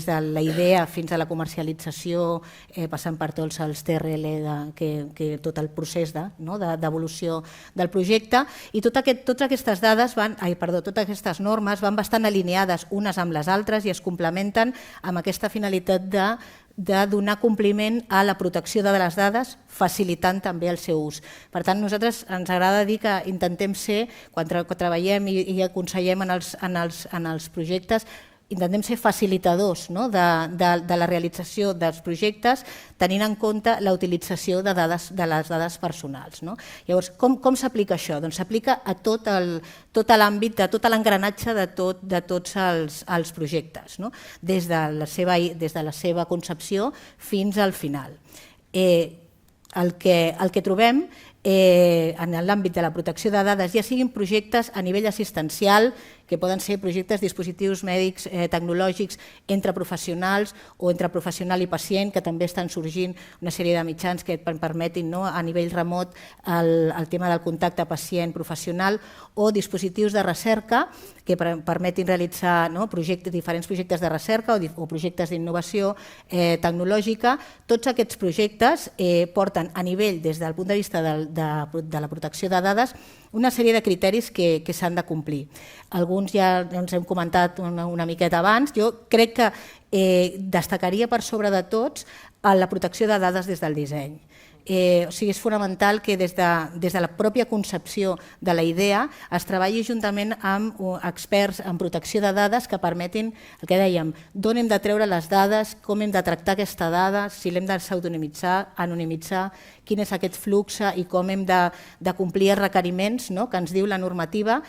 de la idea fins a la comercialització, passant per tots els TRL, tot el procés d'evolució del projecte, i totes aquestes dades totes aquestes normes van bastant alineades unes amb les altres i es complementen amb aquesta finalitat de donar compliment a la protecció de les dades, facilitant també el seu ús. Per tant, a nosaltres ens agrada dir que intentem ser, quan treballem i aconsellem en els projectes, intentem ser facilitadors de la realització dels projectes tenint en compte la utilització de les dades personals. Llavors, com s'aplica això? Doncs s'aplica a tot l'àmbit, a tot l'engranatge de tots els projectes, des de la seva concepció fins al final. El que trobem en l'àmbit de la protecció de dades, ja siguin projectes a nivell assistencial, que poden ser projectes dispositius mèdics tecnològics entre professionals o entre professional i pacient, que també estan sorgint una sèrie de mitjans que permetin a nivell remot el tema del contacte pacient-professional, o dispositius de recerca que permetin realitzar diferents projectes de recerca o projectes d'innovació tecnològica. Tots aquests projectes porten a nivell, des del punt de vista de la protecció de dades, una sèrie de criteris que s'han de complir. Alguns ja ens hem comentat una miqueta abans. Jo crec que destacaria per sobre de tots la protecció de dades des del disseny. O sigui, és fonamental que des de la pròpia concepció de la idea es treballi juntament amb experts en protecció de dades que permetin, el que dèiem, d'on hem de treure les dades, com hem de tractar aquesta dada, si l'hem de pseudonimitzar, anonimitzar, quin és aquest flux i com hem de complir els requeriments que ens diu la normativa,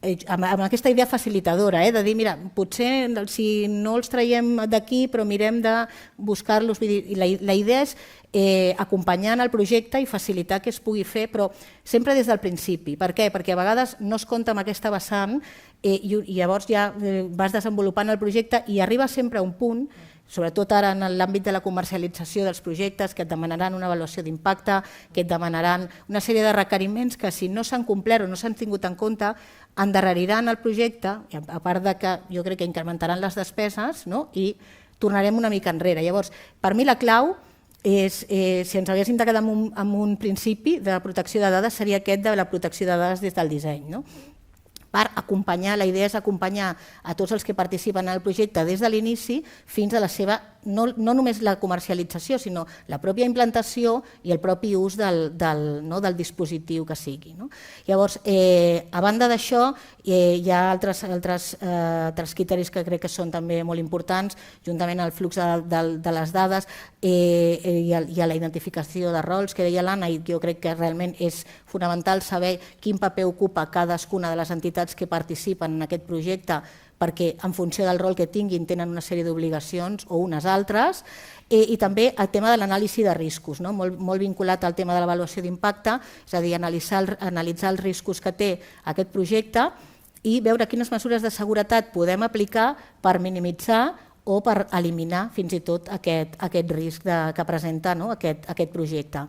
amb aquesta idea facilitadora, de dir, mira, potser si no els traiem d'aquí, però mirem de buscar-los. La idea és acompanyant el projecte i facilitar que es pugui fer, però sempre des del principi. Per què? Perquè a vegades no es compta amb aquesta vessant i llavors ja vas desenvolupant el projecte i arriba sempre a un punt, sobretot ara en l'àmbit de la comercialització dels projectes, que et demanaran una avaluació d'impacte, que et demanaran una sèrie de requeriments que si no s'han complert o no s'han tingut en compte, endarreriran el projecte, a part que jo crec que incrementaran les despeses i tornarem una mica enrere. Llavors, per mi la clau és, si ens haguéssim de quedar amb un principi de protecció de dades, seria aquest de la protecció de dades des del disseny. Per acompanyar, la idea és acompanyar a tots els que participen en el projecte des de l'inici fins a la seva, no només la comercialització, sinó la pròpia implantació i el propi ús del dispositiu que sigui. Llavors, a banda d'això, hi ha altres criteris que crec que són també molt importants, juntament al flux de les dades i a la identificació de rols, que deia l'Anna, i jo crec que realment és fonamental saber quin paper ocupa cadascuna de les entitats que participen en aquest projecte, perquè en funció del rol que tinguin tenen una sèrie d'obligacions o unes altres, i també el tema de l'anàlisi de riscos, molt vinculat al tema de l'avaluació d'impacte, és a dir, analitzar els riscos que té aquest projecte i veure quines mesures de seguretat podem aplicar per minimitzar o per eliminar fins i tot aquest risc que presenta aquest projecte.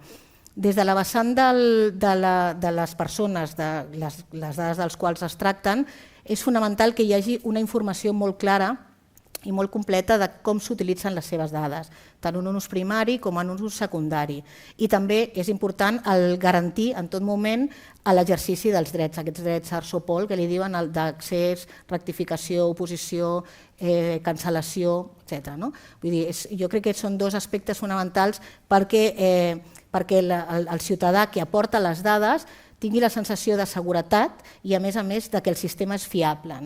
Des de la vessant de les persones, de les dades dels quals es tracten, és fonamental que hi hagi una informació molt clara i molt completa de com s'utilitzen les seves dades, tant en un ús primari com en un ús secundari. I també és important garantir en tot moment l'exercici dels drets, aquests drets ARSOPOL que li diuen d'accés, rectificació, oposició, cancel·lació, etc. Jo crec que són dos aspectes fonamentals perquè el ciutadà que aporta les dades tingui la sensació de seguretat i, a més, que el sistema és fiable.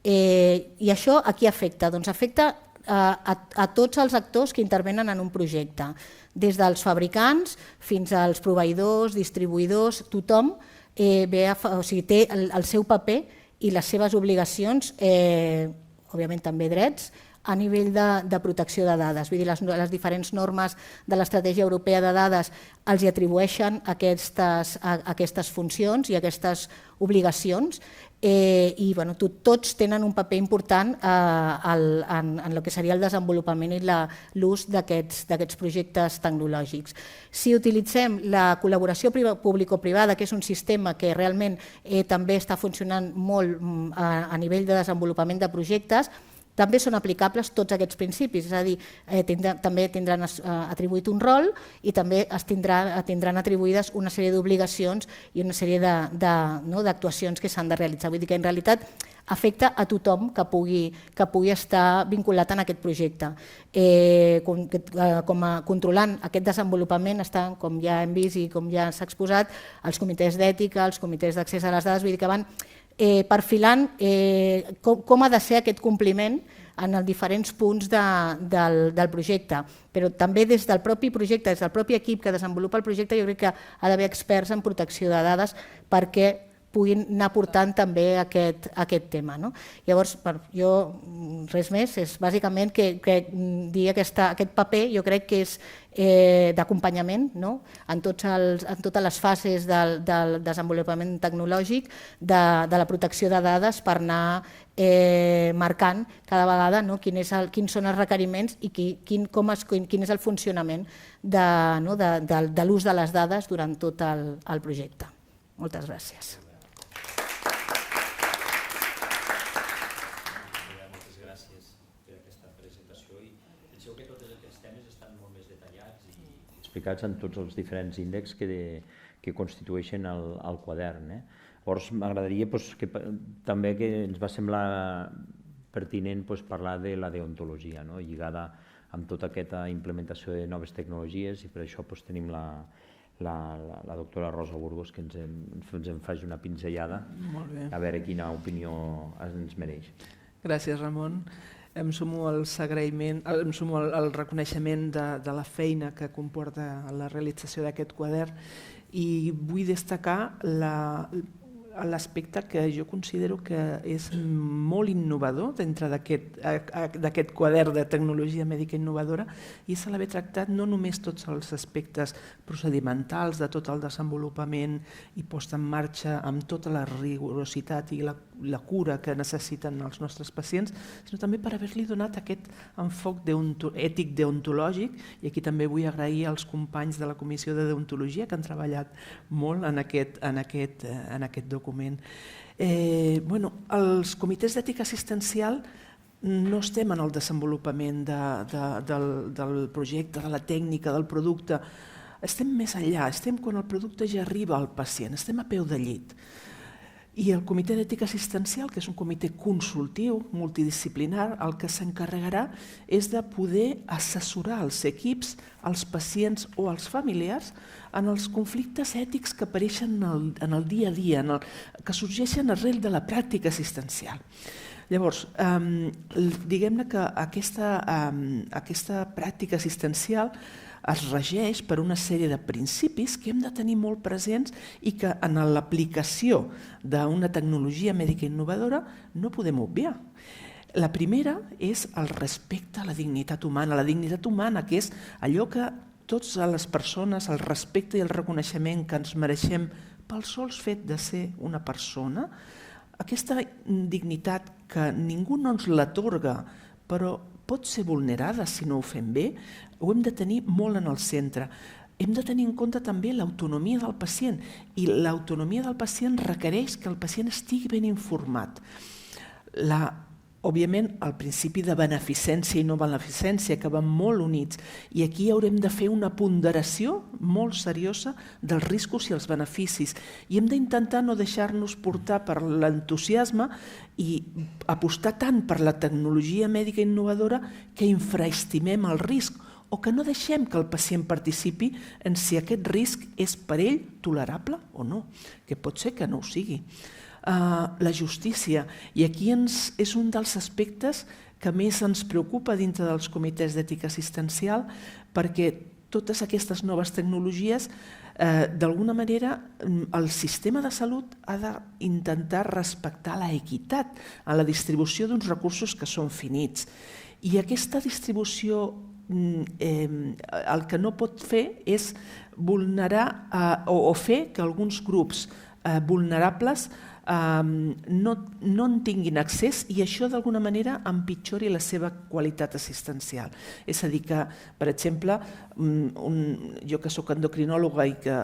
I això a qui afecta? Doncs afecta a tots els actors que intervenen en un projecte, des dels fabricants fins als proveïdors, distribuïdors, tothom té el seu paper i les seves obligacions, òbviament també drets, a nivell de protecció de dades. Vull dir, les diferents normes de l'Estratègia Europea de Dades els hi atribueixen aquestes funcions i aquestes obligacions i tots tenen un paper important en el que seria el desenvolupament i l'ús d'aquests projectes tecnològics. Si utilitzem la col·laboració público-privada, que és un sistema que realment també està funcionant molt a nivell de desenvolupament de projectes, també són aplicables tots aquests principis, és a dir, també tindran atribuït un rol i també tindran atribuïdes una sèrie d'obligacions i una sèrie d'actuacions que s'han de realitzar. Vull dir que en realitat afecta a tothom que pugui estar vinculat en aquest projecte. Controlant aquest desenvolupament estan, com ja hem vist i com ja s'ha exposat, els comitès d'ètica, els comitès d'accés a les dades, vull dir que van perfilant com ha de ser aquest compliment en els diferents punts del projecte. Però també des del propi projecte, des del propi equip que desenvolupa el projecte, jo crec que ha d'haver experts en protecció de dades perquè puguin anar portant també aquest tema. Llavors, jo res més, és bàsicament que dir aquest paper jo crec que és d'acompanyament en totes les fases del desenvolupament tecnològic, de la protecció de dades per anar marcant cada vegada quins són els requeriments i quin és el funcionament de l'ús de les dades durant tot el projecte. Moltes gràcies. Explicats en tots els diferents índexs que constitueixen el quadern. Llavors, m'agradaria també que ens va semblar pertinent parlar de la deontologia, lligada amb tota aquesta implementació de noves tecnologies, i per això tenim la doctora Rosa Burgos que ens en faci una pinzellada, a veure quina opinió ens mereix. Gràcies, Ramon. Em sumo al reconeixement de la feina que comporta la realització d'aquest quadern i vull destacar l'aspecte que jo considero que és molt innovador dintre d'aquest quadern de tecnologia mèdica innovadora, i és l'haver tractat no només tots els aspectes procedimentals de tot el desenvolupament i posta en marxa amb tota la rigorositat i la cura que necessiten els nostres pacients, sinó també per haver-li donat aquest enfoc ètic deontològic, i aquí també vull agrair als companys de la Comissió de Deontologia que han treballat molt en aquest document. Els comitès d'ètica assistencial no estem en el desenvolupament del projecte, de la tècnica, del producte. Estem més enllà, estem quan el producte ja arriba al pacient, estem a peu de llit. I el comitè d'ètica assistencial, que és un comitè consultiu, multidisciplinar, el que s'encarregarà és de poder assessorar els equips, els pacients o els familiars en els conflictes ètics que apareixen en el dia a dia, que sorgeixen arrel de la pràctica assistencial. Llavors, diguem-ne que aquesta pràctica assistencial es regeix per una sèrie de principis que hem de tenir molt presents i que en l'aplicació d'una tecnologia mèdica innovadora no podem obviar. La primera és el respecte a la dignitat humana, que és allò que totes les persones, el respecte i el reconeixement que ens mereixem pel sols fet de ser una persona, aquesta dignitat que ningú no ens l'atorga, però pot ser vulnerada si no ho fem bé, ho hem de tenir molt en el centre. Hem de tenir en compte també l'autonomia del pacient, i l'autonomia del pacient requereix que el pacient estigui ben informat. Òbviament, el principi de beneficència i no beneficència, que van molt units, i aquí haurem de fer una ponderació molt seriosa dels riscos i els beneficis, i hem d'intentar no deixar-nos portar per l'entusiasme i apostar tant per la tecnologia mèdica innovadora que infraestimem el risc, o que no deixem que el pacient participi en si aquest risc és per ell tolerable o no, que pot ser que no ho sigui. La justícia, i aquí és un dels aspectes que més ens preocupa dintre dels comitès d'ètica assistencial, perquè totes aquestes noves tecnologies, d'alguna manera, el sistema de salut ha d'intentar respectar l'equitat en la distribució d'uns recursos que són finits. I aquesta distribució el que no pot fer és vulnerar o fer que alguns grups vulnerables no en tinguin accés i això d'alguna manera empitjori la seva qualitat assistencial. És a dir que, per exemple, jo que soc endocrinòloga i que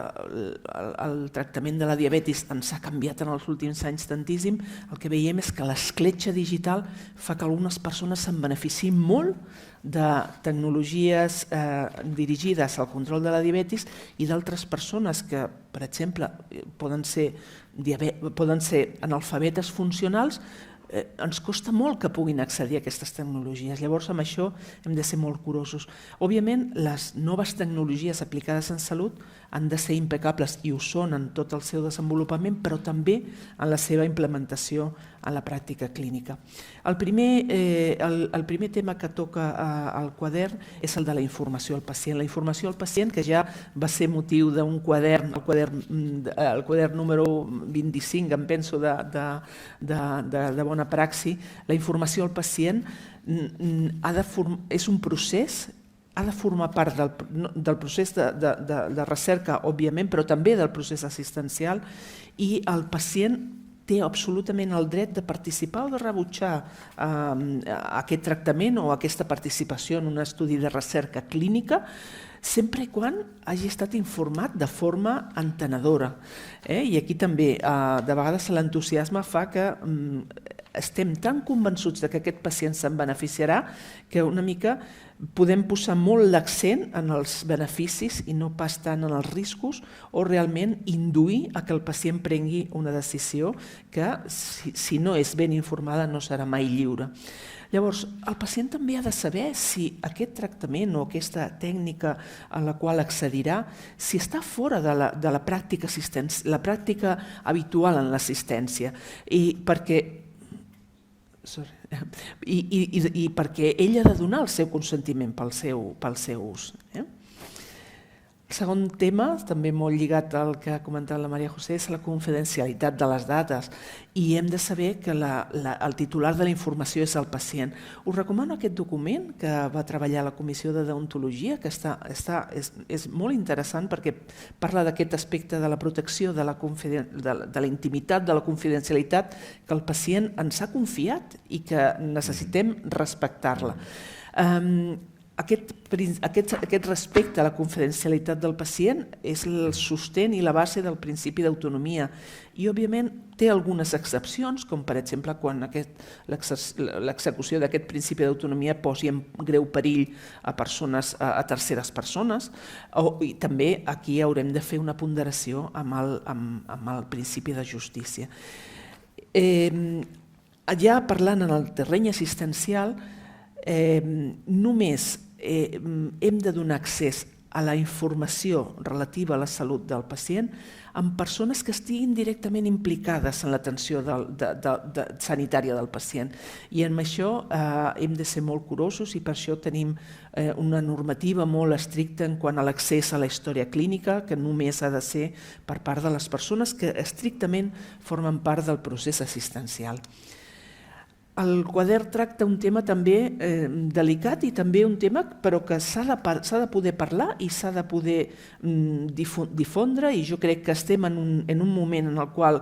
el tractament de la diabetis ens ha canviat en els últims anys tantíssim, el que veiem és que l'escletxa digital fa que algunes persones se'n beneficiïn molt de tecnologies dirigides al control de la diabetis i d'altres persones que, per exemple, poden ser analfabetes funcionals, ens costa molt que puguin accedir a aquestes tecnologies. Llavors, amb això hem de ser molt curosos. Òbviament, les noves tecnologies aplicades en salut han de ser impecables i ho són en tot el seu desenvolupament, però també en la seva implementació en la pràctica clínica. El primer tema que toca al quadern és el de la informació al pacient. La informació al pacient, que ja va ser motiu d'un quadern, el quadern número 25, em penso, de bona praxi, la informació al pacient és un procés, ha de formar part del procés de recerca, òbviament, però també del procés assistencial, i el pacient té absolutament el dret de participar o de rebutjar aquest tractament o aquesta participació en un estudi de recerca clínica, sempre i quan hagi estat informat de forma entenedora. I aquí també, de vegades, l'entusiasme fa que estem tan convençuts que aquest pacient se'n beneficiarà que una mica podem posar molt l'accent en els beneficis i no pas tant en els riscos o realment induir a que el pacient prengui una decisió que, si no és ben informada, no serà mai lliure. Llavors, el pacient també ha de saber si aquest tractament o aquesta tècnica a la qual accedirà, si està fora de la pràctica habitual en l'assistència i perquè ell ha de donar el seu consentiment pel seu ús. El segon tema, també molt lligat al que ha comentat la Maria José, és la confidencialitat de les dades i hem de saber que el titular de la informació és el pacient. Us recomano aquest document que va treballar la Comissió de Deontologia, que és molt interessant perquè parla d'aquest aspecte de la protecció de la intimitat, de la confidencialitat que el pacient ens ha confiat i que necessitem respectar-la. Aquest respecte a la confidencialitat del pacient és el sostén i la base del principi d'autonomia i, òbviament, té algunes excepcions, com per exemple quan l'execució d'aquest principi d'autonomia posi en greu perill a terceres persones, i també aquí haurem de fer una ponderació amb el principi de justícia. Ja parlant en el terreny assistencial, només hem de donar accés a la informació relativa a la salut del pacient amb persones que estiguin directament implicades en l'atenció sanitària del pacient. I amb això hem de ser molt curosos i per això tenim una normativa molt estricta en quant a l'accés a la història clínica, que només ha de ser per part de les persones que estrictament formen part del procés assistencial. El quadern tracta un tema també delicat i també un tema però que s'ha de poder parlar i s'ha de poder difondre i jo crec que estem en un moment en el qual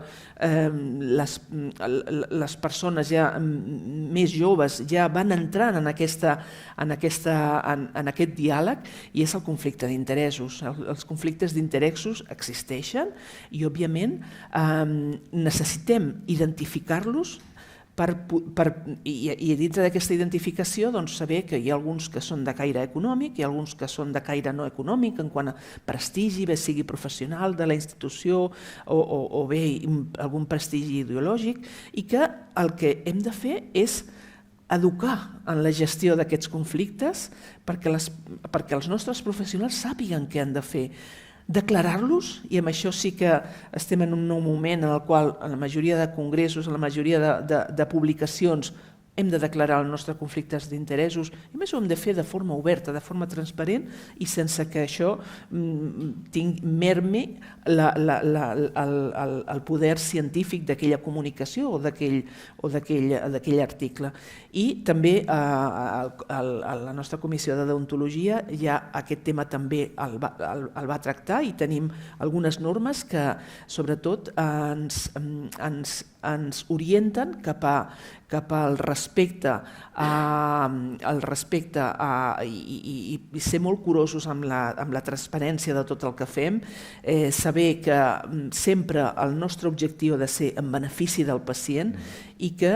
les persones ja més joves ja van entrant en aquest diàleg i és el conflicte d'interessos. Els conflictes d'interessos existeixen i òbviament necessitem identificar-los i dintre d'aquesta identificació saber que hi ha alguns que són de caire econòmic, hi ha alguns que són de caire no econòmic en quant a prestigi, bé sigui professional de la institució o bé algun prestigi ideològic, i que el que hem de fer és educar en la gestió d'aquests conflictes perquè els nostres professionals sàpiguen què han de fer, declarar-los, i amb això sí que estem en un nou moment en el qual en la majoria de congressos, en la majoria de publicacions hem de declarar els nostres conflictes d'interessos, i a més ho hem de fer de forma oberta, de forma transparent i sense que això mermi el poder científic d'aquella comunicació o d'aquell article. I també a la nostra comissió de deontologia ja aquest tema també el va tractar i tenim algunes normes que sobretot ens orienten cap al respecte i ser molt curosos amb la transparència de tot el que fem, saber que sempre el nostre objectiu ha de ser en benefici del pacient i que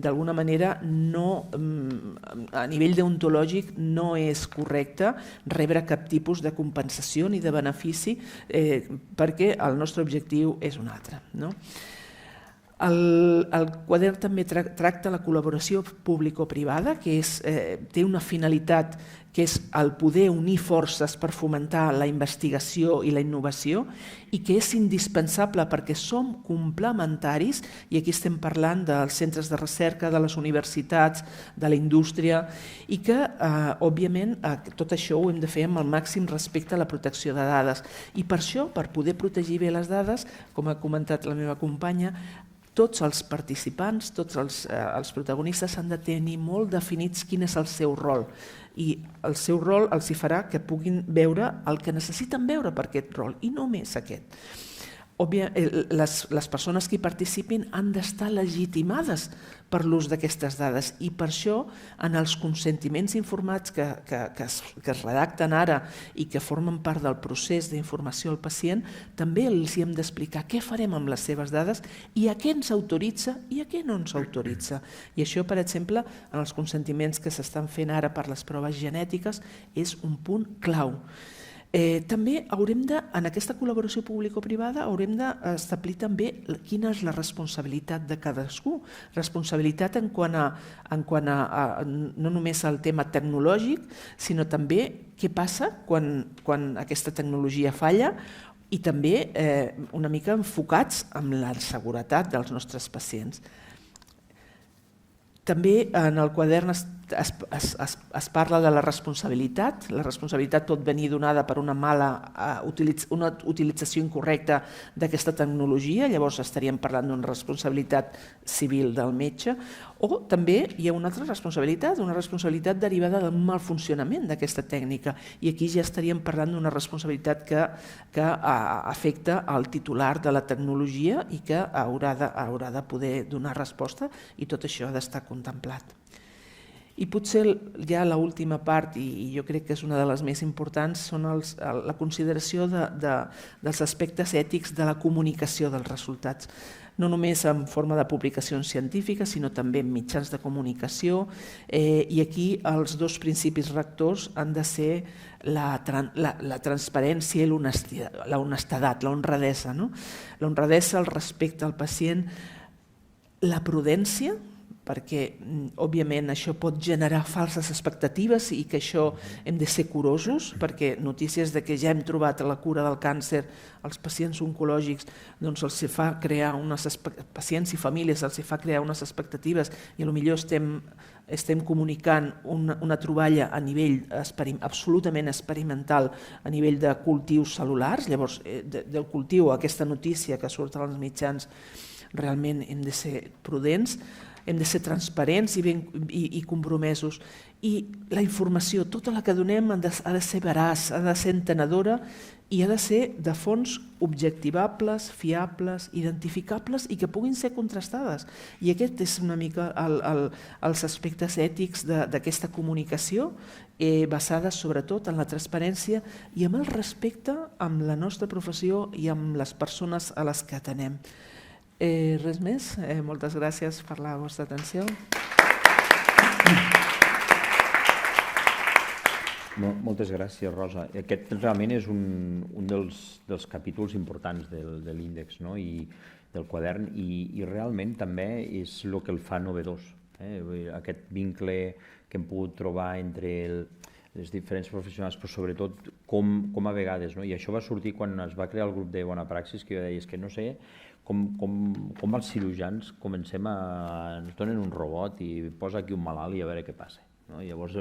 d'alguna manera a nivell deontològic no és correcte rebre cap tipus de compensació ni de benefici perquè el nostre objectiu és un altre. El quadern també tracta la col·laboració público-privada, que té una finalitat que és el poder unir forces per fomentar la investigació i la innovació i que és indispensable perquè som complementaris, i aquí estem parlant dels centres de recerca, de les universitats, de la indústria, i que, òbviament, tot això ho hem de fer amb el màxim respecte a la protecció de dades. I per això, per poder protegir bé les dades, com ha comentat la meva companya, tots els participants, tots els protagonistes han de tenir molt definits quin és el seu rol, i el seu rol els hi farà que puguin veure el que necessiten veure per aquest rol, i només aquest. Les persones que hi participin han d'estar legitimades per l'ús d'aquestes dades i per això en els consentiments informats que es redacten ara i que formen part del procés d'informació al pacient també els hi hem d'explicar què farem amb les seves dades i a què ens autoritza i a què no ens autoritza. I això, per exemple, en els consentiments que s'estan fent ara per les proves genètiques és un punt clau. També haurem de, en aquesta col·laboració público-privada, haurem d'establir també quina és la responsabilitat de cadascú. Responsabilitat en quant a no només al tema tecnològic, sinó també què passa quan aquesta tecnologia falla i també una mica enfocats en la seguretat dels nostres pacients. També en el quadern es parla de la responsabilitat. La responsabilitat pot venir donada per una utilització incorrecta d'aquesta tecnologia, llavors estaríem parlant d'una responsabilitat civil del metge, o també hi ha una altra responsabilitat, una responsabilitat derivada del mal funcionament d'aquesta tècnica, i aquí ja estaríem parlant d'una responsabilitat que afecta al titular de la tecnologia i que haurà de poder donar resposta, i tot això ha d'estar contemplat. I potser ja l'última part, i jo crec que és una de les més importants, són la consideració dels aspectes ètics de la comunicació dels resultats, no només en forma de publicacions científiques, sinó també en mitjans de comunicació, i aquí els dos principis rectors han de ser la transparència i l'honestedat, l'honradesa. L'honradesa, el respecte al pacient, la prudència, perquè òbviament això pot generar falses expectatives i que això hem de ser curosos, perquè notícies de que ja hem trobat la cura del càncer als pacients oncològics, doncs els fa crear pacients i famílies els fa crear unes expectatives i potser estem comunicant una troballa a nivell absolutament experimental a nivell de cultius cel·lulars. Llavors, del cultiu a aquesta notícia que surt als mitjans, realment hem de ser prudents, hem de ser transparents i compromesos. I la informació, tota la que donem, ha de ser veraç, ha de ser entenedora i ha de ser de fonts objectivables, fiables, identificables i que puguin ser contrastades. I aquest és una mica els aspectes ètics d'aquesta comunicació, basada sobretot en la transparència i amb el respecte amb la nostra professió i amb les persones a les que atenem. Res més, moltes gràcies per la vostra atenció. Moltes gràcies, Rosa. Aquest realment és un dels capítols importants de l'índex i del quadern i realment també és el que el fa novedós. Aquest vincle que hem pogut trobar entre les diferents professionals, però sobretot com a vegades, no? I això va sortir quan es va crear el grup de Bona Praxis, que jo deia, és que no sé com els cirurgians comencem ens donen un robot i posa aquí un malalt i a veure què passa. No? Llavors,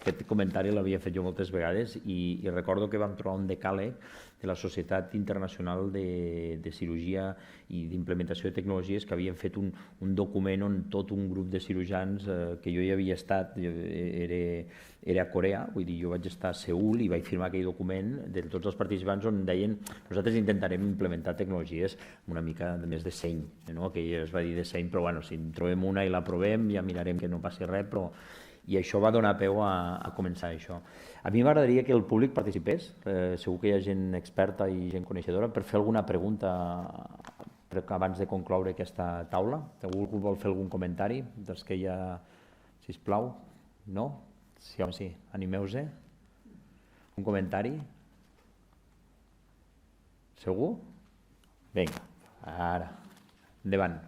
aquest comentari l'havia fet jo moltes vegades i recordo que vam trobar un decàleg de la Societat Internacional de Cirurgia i d'Implementació de Tecnologies que havien fet un document on tot un grup de cirurgians que jo hi havia estat, era a Corea, vull dir, jo vaig estar a Seül i vaig firmar aquell document de tots els participants on deien nosaltres intentarem implementar tecnologies una mica més de seny, no? Aquell es va dir de seny, però bueno, si en trobem una i la provem ja mirarem que no passi res, però i això va donar peu a començar això. A mi m'agradaria que el públic participés, segur que hi ha gent experta i gent coneixedora, per fer alguna pregunta abans de concloure aquesta taula. Algú vol fer algun comentari dels que hi ha, sisplau? No? Sí, home, sí, animeu-se. Un comentari? Segur? Vinga, ara, endavant.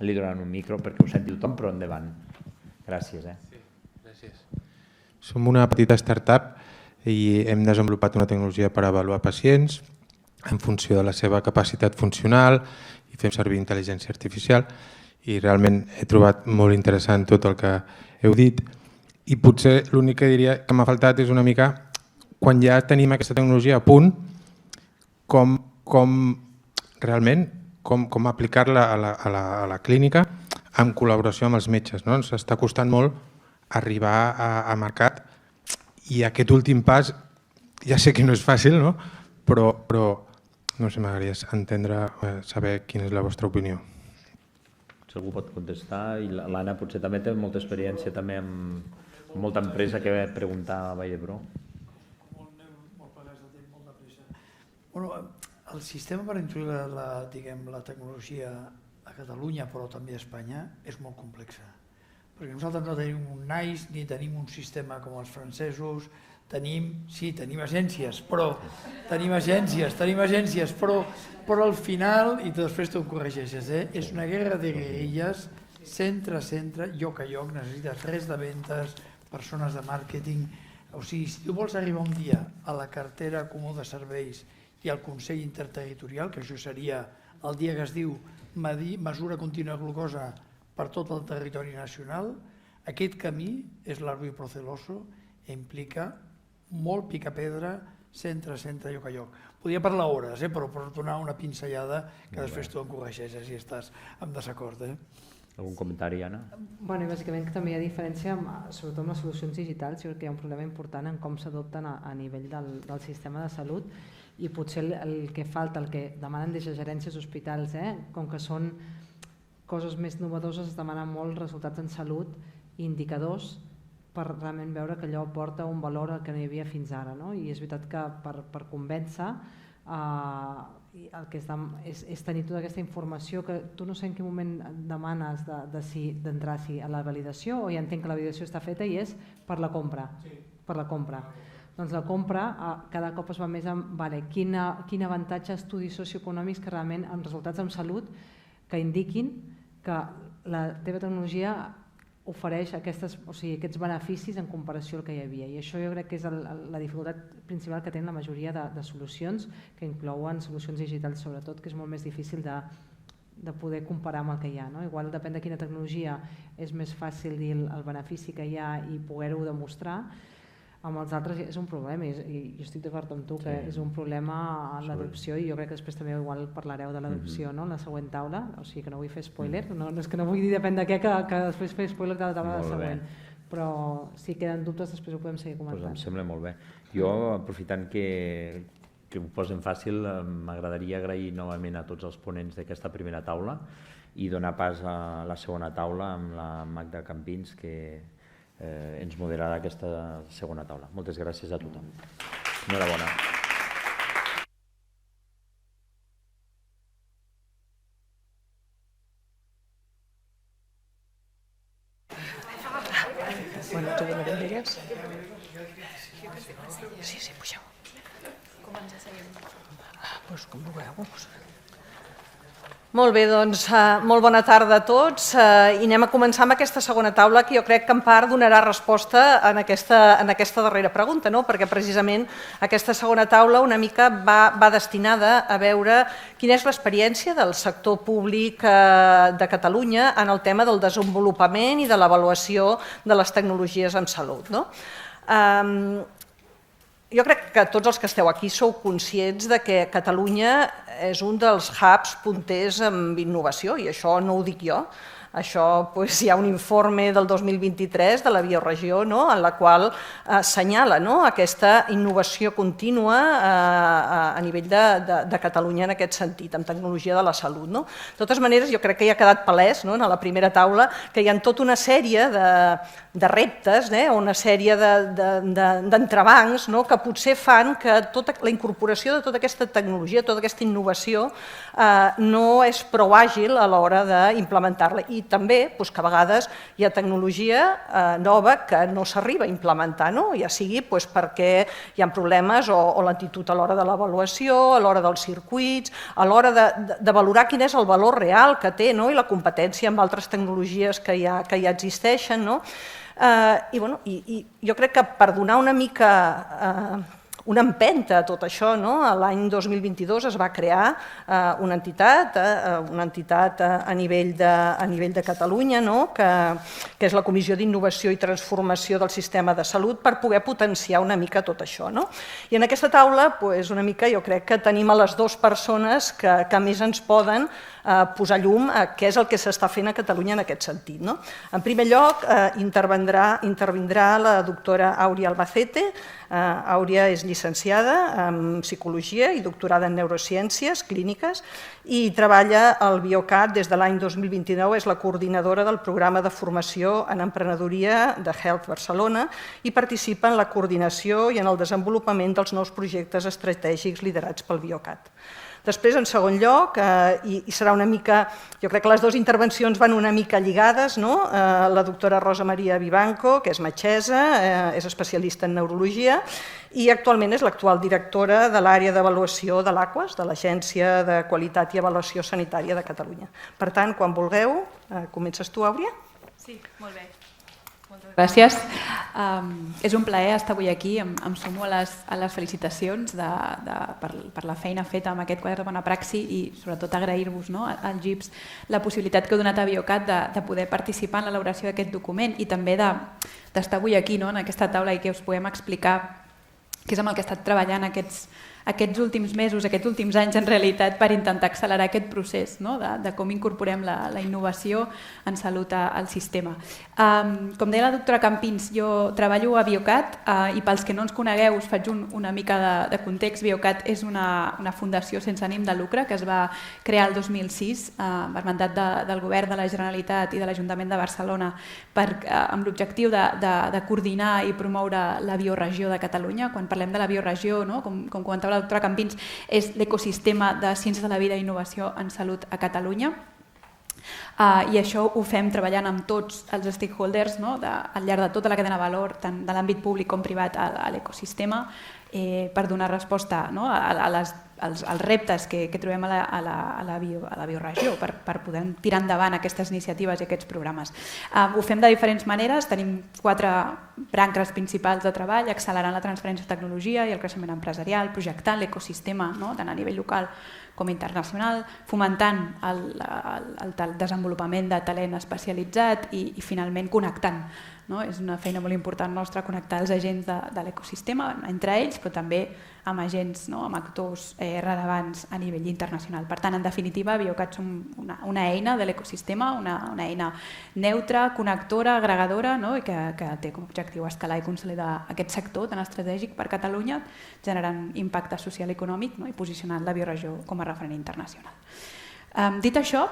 Li donaran un micro perquè ho senti tothom, però endavant. Gràcies. Sí, gràcies. Som una petita startup i hem desenvolupat una tecnologia per avaluar pacients en funció de la seva capacitat funcional i fem servir intel·ligència artificial i realment he trobat molt interessant tot el que heu dit i potser l'únic que diria que m'ha faltat és una mica quan ja tenim aquesta tecnologia a punt com realment com aplicar-la a la clínica en col·laboració amb els metges. No? Ens està costant molt arribar a mercat i aquest últim pas ja sé que no és fàcil, no? però no sé, m'agradaria entendre, saber quina és la vostra opinió. Si algú pot contestar, i l'Anna potser també té molta experiència també amb molta empresa que va preguntar a Vall d'Hebron. Bueno, el sistema per introduir la tecnologia a Catalunya, però també a Espanya, és molt complex. Perquè nosaltres no tenim un NICE ni tenim un sistema com els francesos, tenim agències, però al final, i després tu em corregeixes, és una guerra de guerrilles, centre, lloc a lloc, necessites res de ventes, persones de màrqueting. O sigui, si tu vols arribar un dia a la cartera comú de serveis i al Consell Interterritorial, que això seria el dia que es diu mesura contínua de glucosa per tot el territori nacional, aquest camí és largo i proceloso i implica molt picapedra, centre, lloc a lloc. Podria parlar hores, però per donar una pinzellada que després tu em corregeixes si estàs en desacord. Algun comentari, Anna? Bueno, bàsicament que també hi ha diferència, sobretot amb les solucions digitals, jo crec que hi ha un problema important en com s'adopten a nivell del sistema de salut i potser el que falta, el que demanen des de gerències d'hospitals, com que són coses més novedoses, es demanen molt resultats en salut i indicadors per realment veure que allò porta un valor que no hi havia fins ara. No? I és veritat que per convèncer el que és tenir tota aquesta informació que tu no sé en quin moment demanes d'entrar a la validació o ja entenc que la validació està feta i és per la compra. Per la compra. Doncs la compra cada cop es va més amb quin avantatge estudis socioeconòmics que realment amb resultats en salut que indiquin que la teva tecnologia ofereix aquests beneficis en comparació al que hi havia. I això jo crec que és la dificultat principal que tenen la majoria de solucions, que inclouen solucions digitals sobretot, que és molt més difícil de poder comparar amb el que hi ha. Igual depèn de quina tecnologia és més fàcil dir el benefici que hi ha i poder-ho demostrar. Amb els altres és un problema i jo estic d'acord amb tu que és un problema en l'adopció i jo crec que després també igual parlareu de l'adopció en la següent taula, o sigui que no vull fer spoiler, no és que no vull dir depèn de què que després fer spoiler de la taula de la següent, però si queden dubtes després ho podem seguir comentant. Em sembla molt bé. Jo, aprofitant que ho posen fàcil, m'agradaria agrair novament a tots els ponents d'aquesta primera taula i donar pas a la segona taula amb la Magda Campins que ens moderarà aquesta segona taula. Moltes gràcies a tothom. Enhorabona. Bueno, tu donarem d'elles? Sí, pugeu. Com ens asseiem? Doncs com vulgueu. Molt bé, doncs molt bona tarda a tots i anem a començar amb aquesta segona taula que jo crec que en part donarà resposta en aquesta darrera pregunta, perquè precisament aquesta segona taula una mica va destinada a veure quina és l'experiència del sector públic de Catalunya en el tema del desenvolupament i de l'avaluació de les tecnologies en salut. Jo crec que tots els que esteu aquí sou conscients de que Catalunya és un dels hubs punters en innovació i això no ho dic jo. Això hi ha un informe del 2023 de la Bioregió en la qual assenyala aquesta innovació contínua a nivell de Catalunya en aquest sentit, en tecnologia de la salut. De totes maneres, jo crec que ja ha quedat palès a la primera taula que hi ha tota una sèrie de reptes o una sèrie d'entrebancs que potser fan que la incorporació de tota aquesta tecnologia, tota aquesta innovació no és prou àgil a l'hora d'implementar-la i també que a vegades hi ha tecnologia nova que no s'arriba a implementar, ja sigui perquè hi ha problemes o lentitud a l'hora de l'avaluació, a l'hora dels circuits, a l'hora de valorar quin és el valor real que té i la competència amb altres tecnologies que ja existeixen. I jo crec que per donar una mica una empenta a tot això, l'any 2022 es va crear una entitat a nivell de Catalunya, que és la Comissió d'Innovació i Transformació del Sistema de Salut, per poder potenciar una mica tot això. I en aquesta taula, una mica jo crec que tenim a les dues persones que més ens poden posar llum a què és el que s'està fent a Catalunya en aquest sentit. En primer lloc, intervindrà la doctora Àuria Albacete. Àuria és llicenciada en Psicologia i doctorada en Neurociències Clíniques i treballa al Biocat des de l'any 2029, és la coordinadora del programa de formació en emprenedoria de Health Barcelona i participa en la coordinació i en el desenvolupament dels nous projectes estratègics liderats pel Biocat. Després, en segon lloc, i serà una mica, jo crec que les dues intervencions van una mica lligades, la doctora Rosa Maria Vivanco, que és metgessa, és especialista en neurologia i actualment és l'actual directora de l'àrea d'avaluació de l'AQUAS, de l'Agència de Qualitat i Avaluació Sanitària de Catalunya. Per tant, quan vulgueu, comences tu, Àuria? Sí, molt bé. Gràcies. És un plaer estar avui aquí. Em sumo a les felicitacions per la feina feta amb aquest quadern de bona praxi i sobretot agrair-vos al GIPS la possibilitat que heu donat a Biocat de poder participar en l'elaboració d'aquest document i també d'estar avui aquí en aquesta taula i que us puguem explicar què és amb el que he estat treballant aquests últims mesos, aquests últims anys en realitat per intentar accelerar aquest procés de com incorporem la innovació en salut al sistema. Com deia la doctora Campins, jo treballo a Biocat i pels que no ens conegueu us faig una mica de context. Biocat és una fundació sense ànim de lucre que es va crear el 2006 per mandat del Govern de la Generalitat i de l'Ajuntament de Barcelona amb l'objectiu de coordinar i promoure la bioregió de Catalunya. Quan parlem de la bioregió, com comentava la doctora Campins, és l'ecosistema de ciències de la vida i innovació en salut a Catalunya. I això ho fem treballant amb tots els stakeholders al llarg de tota la cadena de valor, tant de l'àmbit públic com privat, a l'ecosistema, per donar resposta als reptes que trobem a la bioregió, per poder tirar endavant aquestes iniciatives i aquests programes. Ho fem de diferents maneres, tenim 4 branques principals de treball: accelerant la transferència de tecnologia i el creixement empresarial, projectant l'ecosistema tant a nivell local com internacional, fomentant el desenvolupament de talent especialitzat i finalment connectant. És una feina molt important nostra connectar els agents de l'ecosistema entre ells, però també amb agents, amb actors rellevants a nivell internacional. Per tant, en definitiva, Biocat som una eina de l'ecosistema, una eina neutra, connectora, agregadora, i que té com a objectiu escalar i consolidar aquest sector tan estratègic per Catalunya, generant impacte social i econòmic i posicionant la bioregió com a referent internacional. Dit això,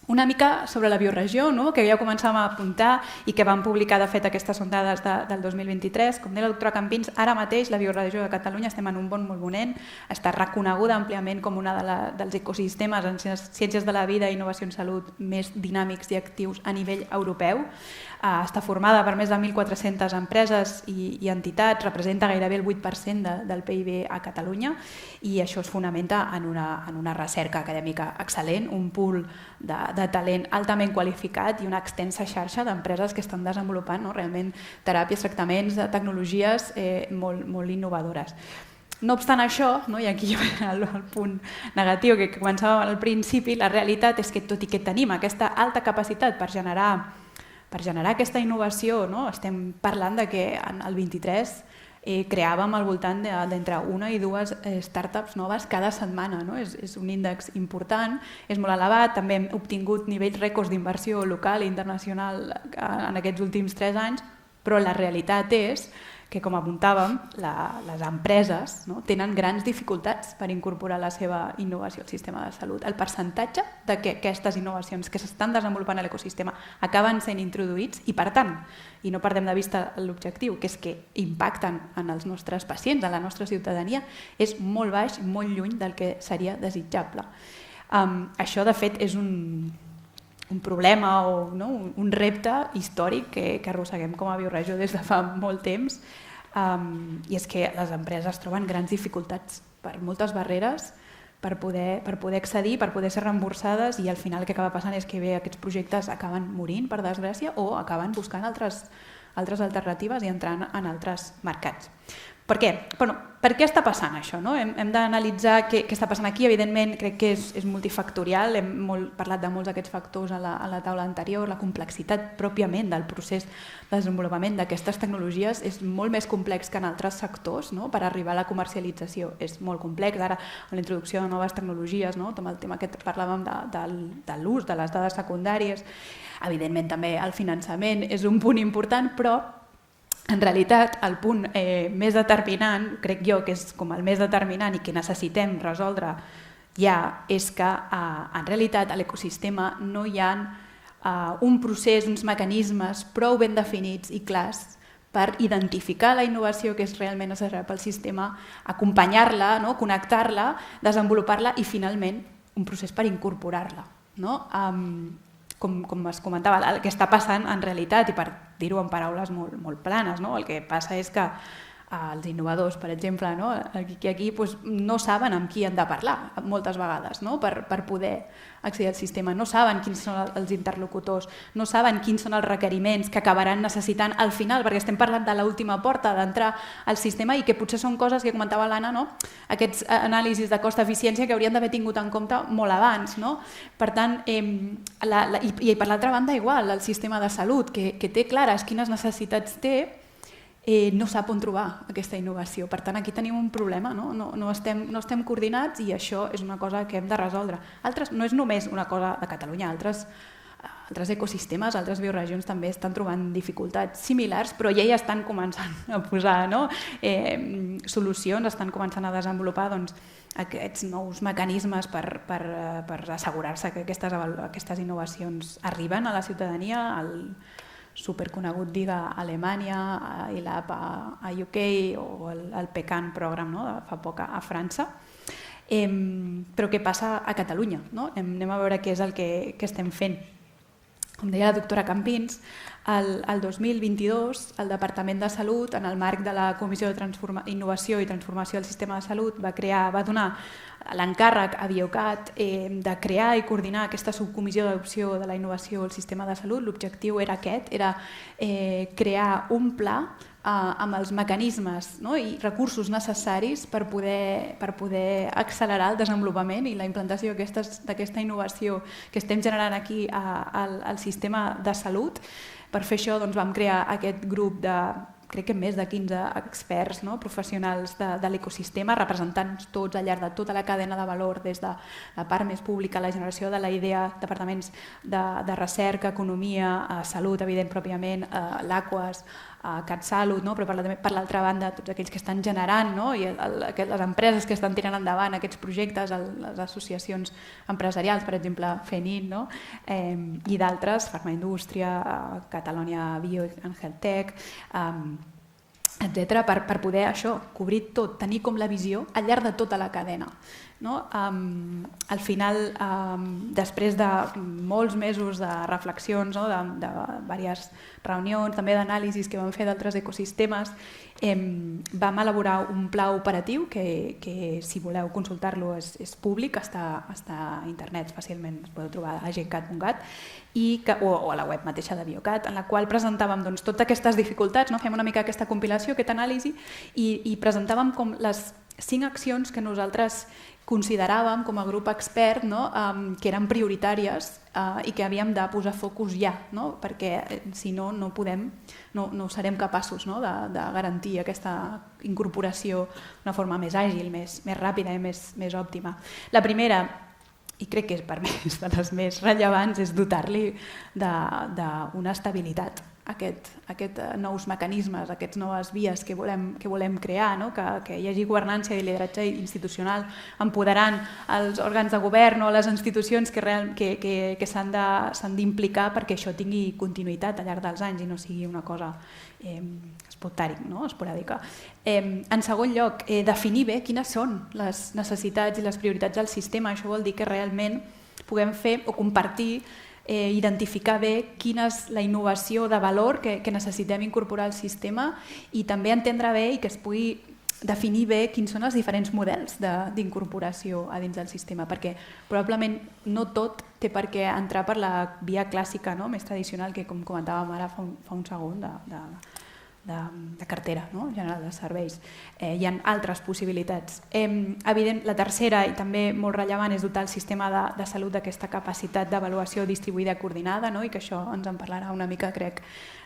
Una mica sobre la bioregió, que ja començàvem a apuntar i que vam publicar, de fet, aquestes són dades del 2023. Com deia la doctora Campins, ara mateix la bioregió de Catalunya estem en un bon moment, està reconeguda àmpliament com una dels ecosistemes en ciències de la vida i innovació en salut més dinàmics i actius a nivell europeu. Està formada per més de 1.400 empreses i entitats, representa gairebé el 8% del PIB a Catalunya i això es fonamenta en una recerca acadèmica excel·lent, un pool de talent altament qualificat i una extensa xarxa d'empreses que estan desenvolupant realment teràpies, tractaments, tecnologies molt innovadores. No obstant això, i aquí el punt negatiu que començàvem al principi, la realitat és que tot i que tenim aquesta alta capacitat per generar aquesta innovació, estem parlant que el 23 creàvem al voltant d'entre una i dues startups noves cada setmana. És un índex important, és molt elevat, també hem obtingut nivells rècords d'inversió local i internacional en aquests últims 3 anys, però la realitat és que, com apuntàvem, les empreses tenen grans dificultats per incorporar la seva innovació al sistema de salut. El percentatge de que aquestes innovacions que s'estan desenvolupant a l'ecosistema acaben sent introduïts i, per tant, i no perdem de vista l'objectiu, que és que impacten en els nostres pacients, en la nostra ciutadania, és molt baix, molt lluny del que seria desitjable. Això, de fet, és un problema o un repte històric que arrosseguem com a bioregió des de fa molt temps, i és que les empreses troben grans dificultats per moltes barreres per poder accedir, per poder ser reemborsades, i al final el que acaba passant és que aquests projectes acaben morint, per desgràcia, o acaben buscant altres alternatives i entrant en altres mercats. Per què? Per què està passant això? Hem d'analitzar què està passant aquí. Evidentment, crec que és multifactorial. Hem parlat de molts d'aquests factors a la taula anterior. La complexitat pròpiament del procés de desenvolupament d'aquestes tecnologies és molt més complex que en altres sectors. Per arribar a la comercialització és molt complex. Ara, amb la introducció de noves tecnologies, amb el tema que parlàvem de l'ús de les dades secundàries, evidentment també el finançament és un punt important, però en realitat, el punt més determinant, crec jo que és com el més determinant i que necessitem resoldre ja, és que en realitat a l'ecosistema no hi ha un procés, uns mecanismes prou ben definits i clars per identificar la innovació que és realment necessària pel sistema, acompanyar-la, connectar-la, desenvolupar-la i finalment un procés per incorporar-la. Com es comentava, el que està passant en realitat, i per dir-ho en paraules molt planes, el que passa és que els innovadors, per exemple, aquí no saben amb qui han de parlar moltes vegades per poder accedir al sistema, no saben quins són els interlocutors, no saben quins són els requeriments que acabaran necessitant al final, perquè estem parlant de l'última porta d'entrar al sistema i que potser són coses que comentava l'Anna, aquests anàlisis de cost-eficiència que haurien d'haver tingut en compte molt abans. Per tant, i per l'altra banda igual, el sistema de salut, que té clares quines necessitats té, no sap on trobar aquesta innovació. Per tant, aquí tenim un problema, no estem coordinats i això és una cosa que hem de resoldre. No és només una cosa de Catalunya, altres ecosistemes, altres bioregions també estan trobant dificultats similars, però ja estan començant a posar solucions, estan començant a desenvolupar aquests nous mecanismes per assegurar-se que aquestes innovacions arriben a la ciutadania, al superconegut DIGA a Alemanya, ILAB a UK o el PECAN Program fa poc a França. Però què passa a Catalunya? Anem a veure què és el que estem fent. Com deia la doctora Campins, el 2022 el Departament de Salut, en el marc de la Comissió d'Innovació i Transformació del Sistema de Salut, va donar l'encàrrec a Biocat de crear i coordinar aquesta subcomissió d'adopció de la innovació al sistema de salut. L'objectiu era aquest, era crear un pla amb els mecanismes i recursos necessaris per poder accelerar el desenvolupament i la implantació d'aquesta innovació que estem generant aquí al sistema de salut. Per fer això vam crear aquest grup de, crec que més de 15 experts professionals de l'ecosistema, representants tots al llarg de tota la cadena de valor, des de la part més pública, la generació de la idea, departaments de recerca, economia, salut, evident pròpiament, l'Aquas, CatSalut, però per l'altra banda tots aquells que estan generant, i les empreses que estan tirant endavant aquests projectes, les associacions empresarials, per exemple FENIT, i d'altres, Farmaindústria, Catalonia Bio and Health Tech, etc., per poder cobrir tot, tenir com la visió al llarg de tota la cadena. Al final, després de molts mesos de reflexions, de diverses reunions, també d'anàlisis que vam fer d'altres ecosistemes, vam elaborar un pla operatiu que si voleu consultar-lo és públic, està a internet fàcilment, es podeu trobar a gencat.cat o a la web mateixa de Biocat, en la qual presentàvem totes aquestes dificultats, fem una mica aquesta compilació, aquesta anàlisi, i presentàvem com les 5 accions que nosaltres consideràvem com a grup expert que eren prioritàries i que havíem de posar focus ja, perquè si no, no serem capaços de garantir aquesta incorporació d'una forma més àgil, més ràpida i més òptima. La primera, i crec que és per mi de les més rellevants, és dotar-li d'una estabilitat aquests nous mecanismes, aquestes noves vies que volem crear, que hi hagi governança i lideratge institucional, empoderant els òrgans de govern o les institucions que s'han d'implicar perquè això tingui continuïtat al llarg dels anys i no sigui una cosa esporàdica. En segon lloc, definir bé quines són les necessitats i les prioritats del sistema. Això vol dir que realment puguem fer o compartir, identificar bé quina és la innovació de valor que necessitem incorporar al sistema i també entendre bé i que es pugui definir bé quins són els diferents models d'incorporació a dins del sistema, perquè probablement no tot té per què entrar per la via clàssica més tradicional que, com comentàvem ara fa un segon, de cartera general de serveis. Hi ha altres possibilitats. La tercera, i també molt rellevant, és dotar el sistema de salut d'aquesta capacitat d'avaluació distribuïda i coordinada, i que això ens en parlarà una mica, crec,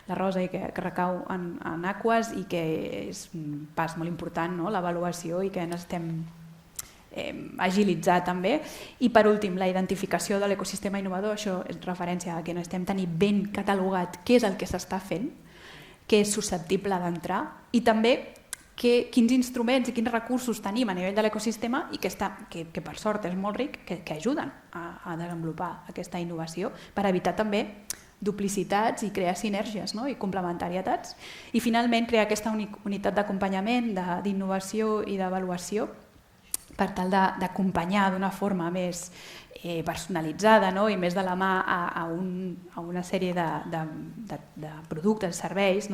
la Rosa, i que recau en Aquas i que és un pas molt important, l'avaluació, i que necessitem agilitzar també. I per últim, la identificació de l'ecosistema innovador, això és referència a que necessitem tenir ben catalogat què és el que s'està fent, que és susceptible d'entrar, i també quins instruments i quins recursos tenim a nivell de l'ecosistema i que per sort és molt ric, que ajuden a desenvolupar aquesta innovació per evitar també duplicitats i crear sinergies i complementarietats. I finalment crear aquesta unitat d'acompanyament, d'innovació i d'avaluació per tal d'acompanyar d'una forma més personalitzada i més de la mà a una sèrie de productes, serveis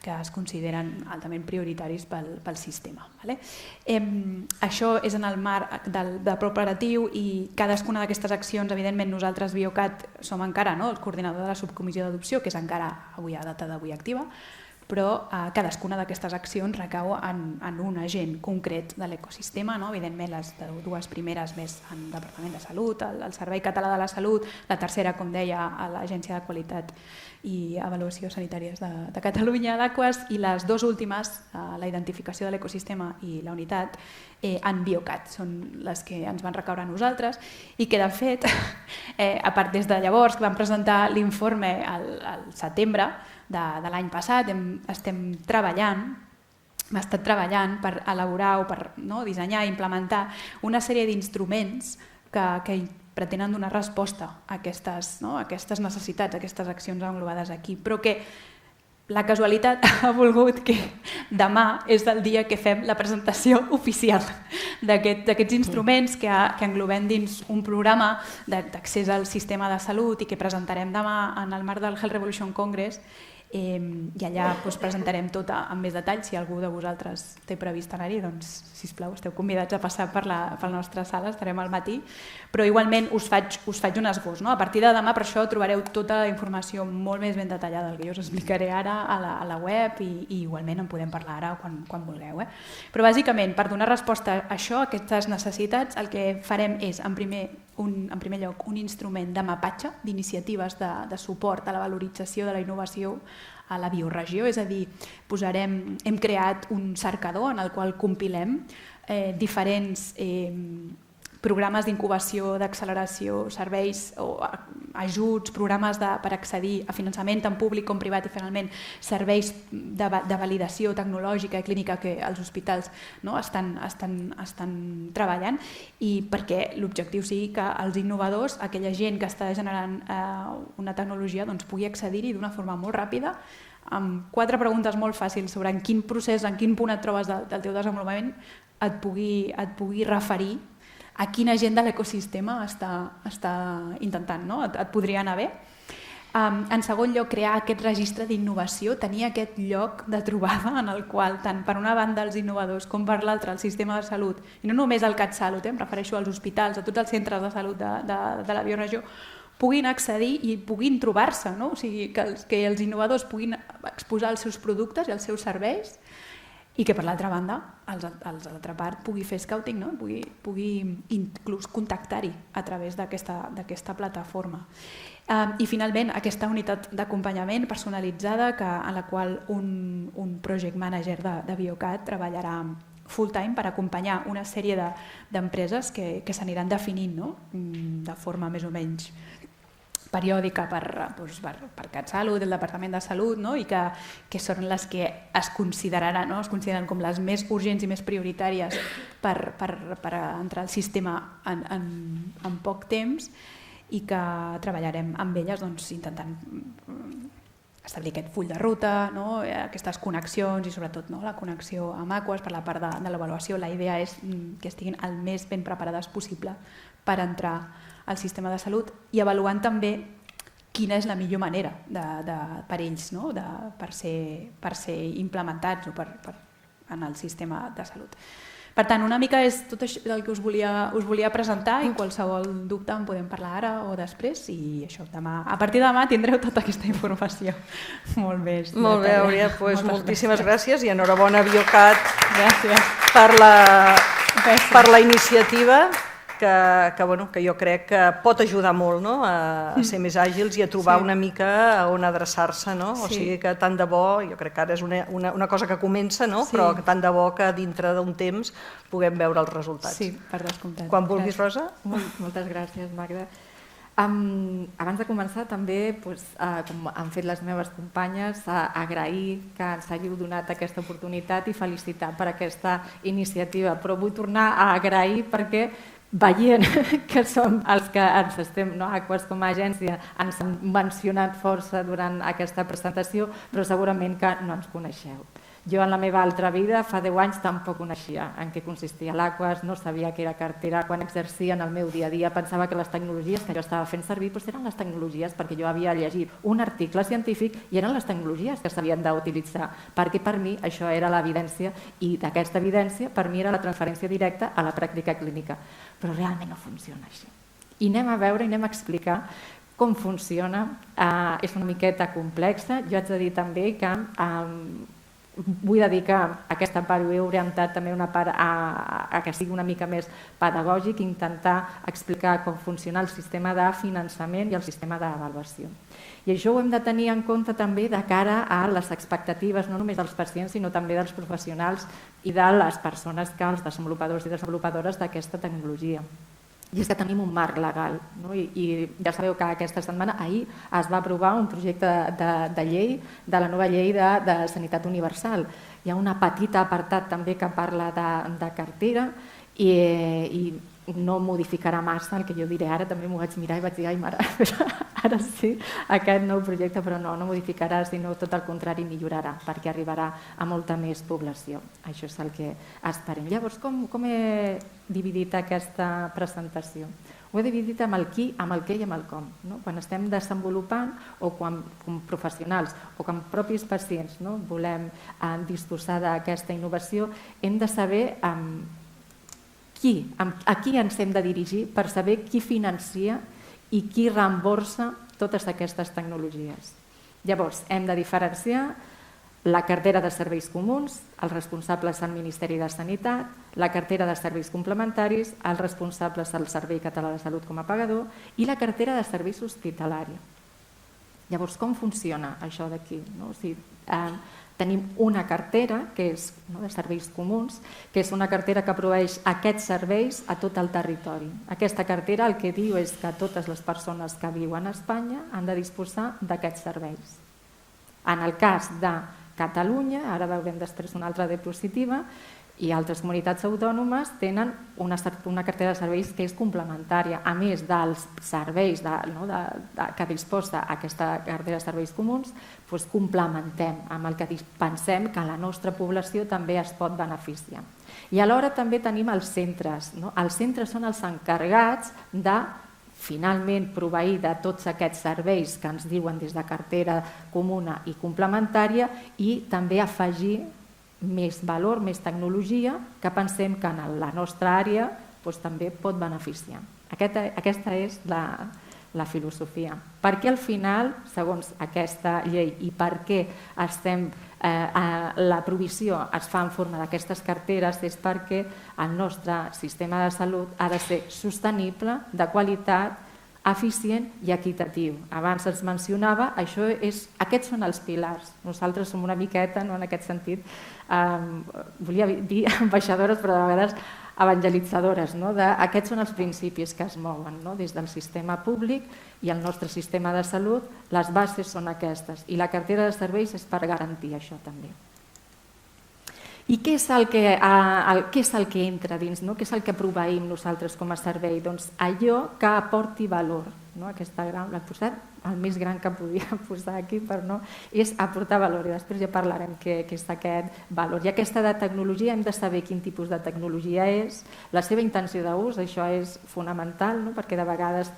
que es consideren altament prioritaris pel sistema. Això és en el marc del pla operatiu i cadascuna d'aquestes accions, evidentment nosaltres Biocat som encara el coordinador de la subcomissió d'adopció, que és encara avui a data d'avui activa, però cadascuna d'aquestes accions recau en un agent concret de l'ecosistema, evidentment les dues primeres més en el Departament de Salut, el Servei Català de la Salut, la tercera, com deia, a l'Agència de Qualitat i Avaluació Sanitàries de Catalunya, l'Aquas, i les dues últimes, la identificació de l'ecosistema i la unitat, en Biocat, són les que ens van recaure a nosaltres i que, de fet, a part des de llavors que vam presentar l'informe al setembre de l'any passat, estem treballant, hem estat treballant per elaborar o per dissenyar i implementar una sèrie d'instruments que pretenen donar resposta a aquestes necessitats, a aquestes accions englobades aquí, però que la casualitat ha volgut que demà és el dia que fem la presentació oficial d'aquests instruments que englobem dins un programa d'accés al sistema de salut i que presentarem demà en el marc del Health Revolution Congress, i allà presentarem tot amb més detall. Si algú de vosaltres té previst anar-hi, doncs, sisplau, esteu convidats a passar per la nostra sala, estarem al matí, però igualment us faig un esbós. A partir de demà, per això, trobareu tota la informació molt més ben detallada del que jo us explicaré ara a la web i igualment en podem parlar ara quan vulgueu. Però bàsicament, per donar resposta a això, a aquestes necessitats, el que farem és, en primer lloc, un instrument de mapatge d'iniciatives de suport a la valorització de la innovació a la bioregió, és a dir, hem creat un cercador en el qual compilem diferents programes d'incubació, d'acceleració, serveis o ajuts, programes per accedir a finançament tant públic com privat i finalment serveis de validació tecnològica i clínica que els hospitals estan treballant, i perquè l'objectiu sigui que els innovadors, aquella gent que està generant una tecnologia, pugui accedir-hi d'una forma molt ràpida, amb 4 preguntes molt fàcils sobre en quin procés, en quin punt et trobes del teu desenvolupament, et pugui referir a quina gent de l'ecosistema està intentant, et podria anar bé. En segon lloc, crear aquest registre d'innovació, tenir aquest lloc de trobada en el qual, tant per una banda els innovadors com per l'altra el sistema de salut, i no només el CatSalut, em refereixo als hospitals, a tots els centres de salut de la bioregió, puguin accedir i puguin trobar-se, o sigui, que els innovadors puguin exposar els seus productes i els seus serveis, i que per l'altra banda, l'altra part pugui fer scouting, pugui inclús contactar-hi a través d'aquesta plataforma. I finalment, aquesta unitat d'acompanyament personalitzada en la qual un project manager de Biocat treballarà full-time per acompanyar una sèrie d'empreses que s'aniran definint de forma més o menys periòdica per CatSalut, el Departament de Salut, i que són les que es consideren com les més urgents i més prioritàries per entrar al sistema en poc temps, i que treballarem amb elles intentant establir aquest full de ruta, aquestes connexions i sobretot la connexió amb Aquas per la part de l'avaluació. La idea és que estiguin el més ben preparades possible per entrar al sistema de salut i avaluant també quina és la millor manera per ells per ser implementats en el sistema de salut. Per tant, una mica és tot això el que us volia presentar, i qualsevol dubte en podem parlar ara o després, i això, a partir de demà tindreu tota aquesta informació molt més. Molt bé, Aurea, moltíssimes gràcies i enhorabona Biocat per la iniciativa, que jo crec que pot ajudar molt a ser més àgils i a trobar una mica on adreçar-se. O sigui que tant de bo, jo crec que ara és una cosa que comença, però tant de bo que dintre d'un temps puguem veure els resultats. Sí, per descomptat. Quan vulguis, Rosa. Moltes gràcies, Magda. Abans de començar, també, com han fet les meves companyes, agrair que ens hàgiu donat aquesta oportunitat i felicitar per aquesta iniciativa. Però vull tornar a agrair perquè veient que som els que ens estem, Aquas com a agència, ens han mencionat força durant aquesta presentació, però segurament que no ens coneixeu. Jo en la meva altra vida, fa 10 anys, tampoc coneixia en què consistia l'Aquas, no sabia què era cartera, quan exercia en el meu dia a dia pensava que les tecnologies que jo estava fent servir eren les tecnologies perquè jo havia llegit un article científic i eren les tecnologies que s'havien d'utilitzar, perquè per mi això era l'evidència i d'aquesta evidència per mi era la transferència directa a la pràctica clínica. Però realment no funciona així. I anem a veure i anem a explicar com funciona. És una miqueta complexa. Jo haig de dir també que vull dedicar aquesta part, ho he orientat també una part a que sigui una mica més pedagògic, intentar explicar com funciona el sistema de finançament i el sistema d'avaluació. I això ho hem de tenir en compte també de cara a les expectatives, no només dels pacients, sinó també dels professionals i de les persones que els desenvolupadors i desenvolupadores d'aquesta tecnologia. I és que tenim un marc legal, i ja sabeu que aquesta setmana, ahir, es va aprovar un projecte de llei, de la nova llei de sanitat universal. Hi ha un petit apartat també que parla de cartera i no modificarà massa el que jo diré ara, també m'ho vaig mirar i vaig dir, ai mare, ara sí, aquest nou projecte, però no modificarà, sinó tot el contrari, millorarà, perquè arribarà a molta més població. Això és el que esperem. Llavors, com he dividit aquesta presentació? Ho he dividit amb el qui, amb el què i amb el com. Quan estem desenvolupant o quan com professionals o com propis pacients volem disposar d'aquesta innovació, hem de saber a qui ens hem de dirigir per saber qui financia i qui reemborsa totes aquestes tecnologies. Llavors, hem de diferenciar la cartera de serveis comuns, els responsables al Ministeri de Sanitat, la cartera de serveis complementaris, els responsables al Servei Català de Salut com a pagador i la cartera de serveis hospitalaris. Llavors, com funciona això d'aquí? Tenim una cartera que és de serveis comuns, que és una cartera que proveeix aquests serveis a tot el territori. Aquesta cartera el que diu és que totes les persones que viuen a Espanya han de disposar d'aquests serveis. En el cas de Catalunya, ara veurem després una altra diapositiva, i altres comunitats autònomes tenen una cartera de serveis que és complementària. A més dels serveis que disposa aquesta cartera de serveis comuns, complementem amb el que pensem que la nostra població també es pot beneficiar. I alhora també tenim els centres. Els centres són els encarregats de finalment proveir de tots aquests serveis que ens diuen des de cartera comuna i complementària i també afegir més valor, més tecnologia, que pensem que en la nostra àrea també pot beneficiar. Aquesta és la filosofia. Per què al final, segons aquesta llei, i per què la provisió es fa en forma d'aquestes carteres, és perquè el nostre sistema de salut ha de ser sostenible, de qualitat, eficient i equitatiu. Abans es mencionava, aquests són els pilars. Nosaltres som una miqueta, en aquest sentit, volia dir ambaixadores, però de vegades evangelitzadores. Aquests són els principis que es mouen des del sistema públic i el nostre sistema de salut. Les bases són aquestes i la cartera de serveis és per garantir això també. I què és el que entra dins? Què és el que proveïm nosaltres com a servei? Doncs allò que aporti valor. L'he posat el més gran que podia posar aquí, però és aportar valor i després ja parlarem què és aquest valor. I aquesta de tecnologia hem de saber quin tipus de tecnologia és, la seva intenció d'ús, això és fonamental, perquè de vegades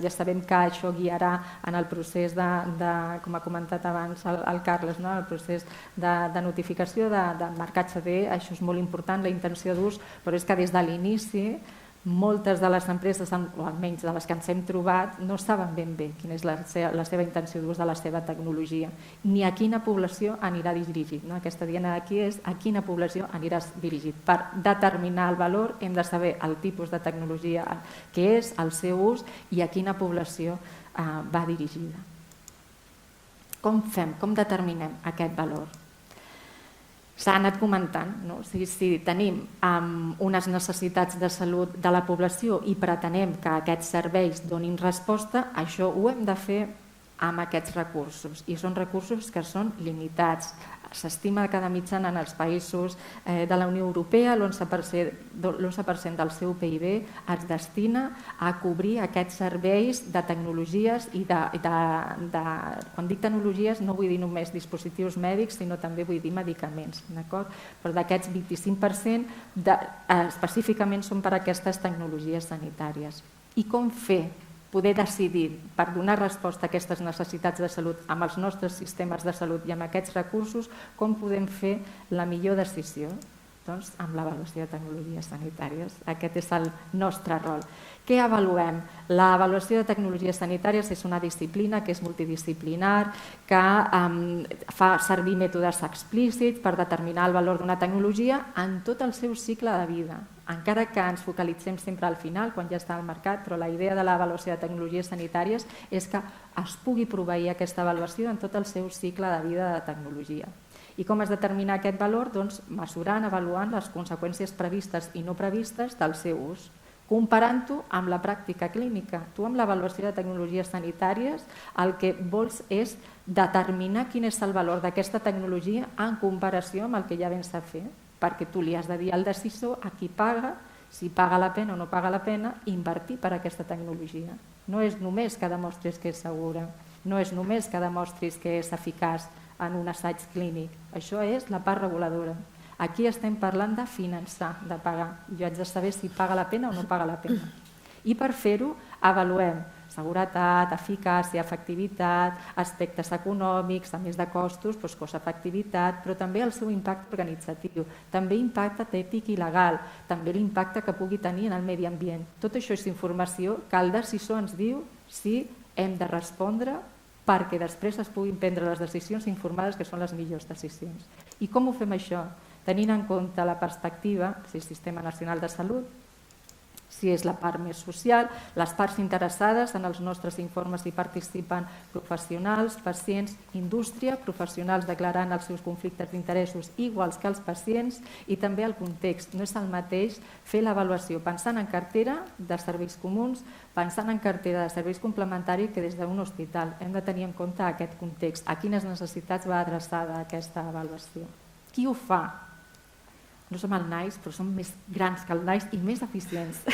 ja sabem que això guiarà en el procés com ha comentat abans el Carles, el procés de notificació de marcatge D, això és molt important, la intenció d'ús, però és que des de l'inici moltes de les empreses, o almenys de les que ens hem trobat, no saben ben bé quina és la seva intenció d'ús de la seva tecnologia, ni a quina població anirà dirigit. Aquesta diana d'aquí és a quina població aniràs dirigit. Per determinar el valor hem de saber el tipus de tecnologia que és, el seu ús i a quina població va dirigida. Com fem? Com determinem aquest valor? S'ha anat comentant, si tenim unes necessitats de salut de la població i pretenem que aquests serveis donin resposta, això ho hem de fer amb aquests recursos i són recursos que són limitats. S'estima que de mitjana en els països de la Unió Europea l'11% del seu PIB es destina a cobrir aquests serveis de tecnologies i quan dic tecnologies no vull dir només dispositius mèdics sinó també vull dir medicaments, però d'aquests 25% específicament són per a aquestes tecnologies sanitàries. I com poder decidir per donar resposta a aquestes necessitats de salut amb els nostres sistemes de salut i amb aquests recursos, com podem fer la millor decisió? Doncs amb l'avaluació de tecnologies sanitàries. Aquest és el nostre rol. Què avaluem? L'avaluació de tecnologies sanitàries és una disciplina que és multidisciplinar, que fa servir mètodes explícits per determinar el valor d'una tecnologia en tot el seu cicle de vida. Encara que ens focalitzem sempre al final, quan ja està al mercat, però la idea de l'avaluació de tecnologies sanitàries és que es pugui proveir aquesta avaluació en tot el seu cicle de vida de tecnologia. I com es determina aquest valor? Doncs mesurant, avaluant les conseqüències previstes i no previstes del seu ús, comparant-ho amb la pràctica clínica. Tu amb l'avaluació de tecnologies sanitàries el que vols és determinar quin és el valor d'aquesta tecnologia en comparació amb el que ja vens a fer, perquè tu li has de dir al decisor a qui paga, si paga la pena o no paga la pena, invertir per aquesta tecnologia. No és només que demostris que és segura, no és només que demostris que és eficaç en un assaig clínic. Això és la part reguladora. Aquí estem parlant de finançar, de pagar. Jo haig de saber si paga la pena o no paga la pena. I per fer-ho avaluem seguretat, eficàcia, efectivitat, aspectes econòmics, a més de costos, cost-efectivitat, però també el seu impacte organitzatiu, també impacte ètic i legal, també l'impacte que pugui tenir en el medi ambient. Tot això és informació que el decisor ens diu si hem de respondre perquè després es puguin prendre les decisions informades que són les millors decisions. I com ho fem això? Tenint en compte la perspectiva del Sistema Nacional de Salut, Si és la part més social, les parts interessades en els nostres informes hi participen professionals, pacients, indústria, professionals declarant els seus conflictes d'interessos iguals que els pacients i també el context. No és el mateix fer l'avaluació pensant en cartera de serveis comuns, pensant en cartera de serveis complementaris que des d'un hospital. Hem de tenir en compte aquest context, a quines necessitats va adreçada aquesta avaluació. Qui ho fa? No som el NICE, però som més grans que el NICE i més eficients,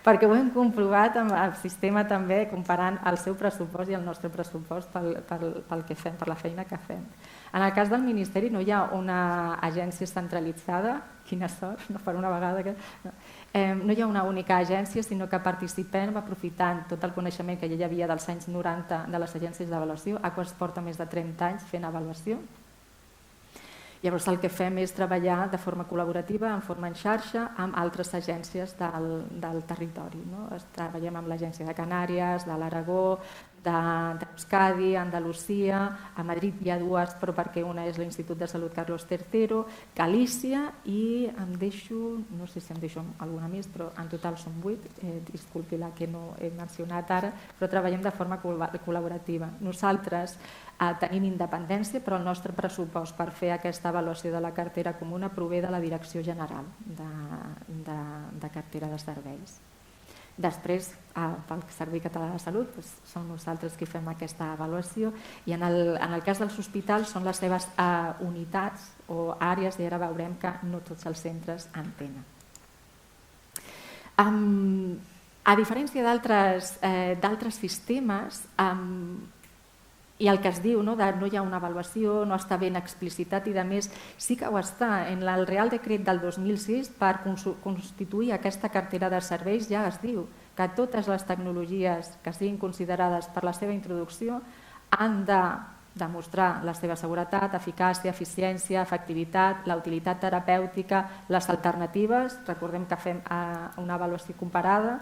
perquè ho hem comprovat amb el sistema també, comparant el seu pressupost i el nostre pressupost pel que fem, per la feina que fem. En el cas del Ministeri no hi ha una agència centralitzada, quina sort, no per una vegada, no hi ha una única agència, sinó que participem aprofitant tot el coneixement que ja hi havia dels anys 90 de les agències d'avaluació, Aquas porta més de 30 anys fent avaluació. Llavors el que fem és treballar de forma col·laborativa, en forma en xarxa, amb altres agències del territori. Treballem amb l'Agència de Canàries, de l'Aragó, d'Euskadi, Andalusia, a Madrid hi ha dues, però perquè una és l'Institut de Salut Carlos III, Galícia i em deixo, no sé si em deixo alguna més, però en total són 8, disculpi la que no he mencionat ara, però treballem de forma col·laborativa. Nosaltres tenim independència, però el nostre pressupost per fer aquesta avaluació de la cartera comuna prové de la Direcció General de Cartera de Serveis. Després, pel Servei Català de Salut, som nosaltres qui fem aquesta avaluació i en el cas dels hospitals són les seves unitats o àrees i ara veurem que no tots els centres en tenen. A diferència d'altres sistemes, i el que es diu, no hi ha una avaluació, no està ben explicitat i, a més, sí que ho està. En el Real Decret del 2006, per constituir aquesta cartera de serveis, ja es diu que totes les tecnologies que siguin considerades per la seva introducció han de demostrar la seva seguretat, eficàcia, eficiència, efectivitat, la utilitat terapèutica, les alternatives, recordem que fem una avaluació comparada,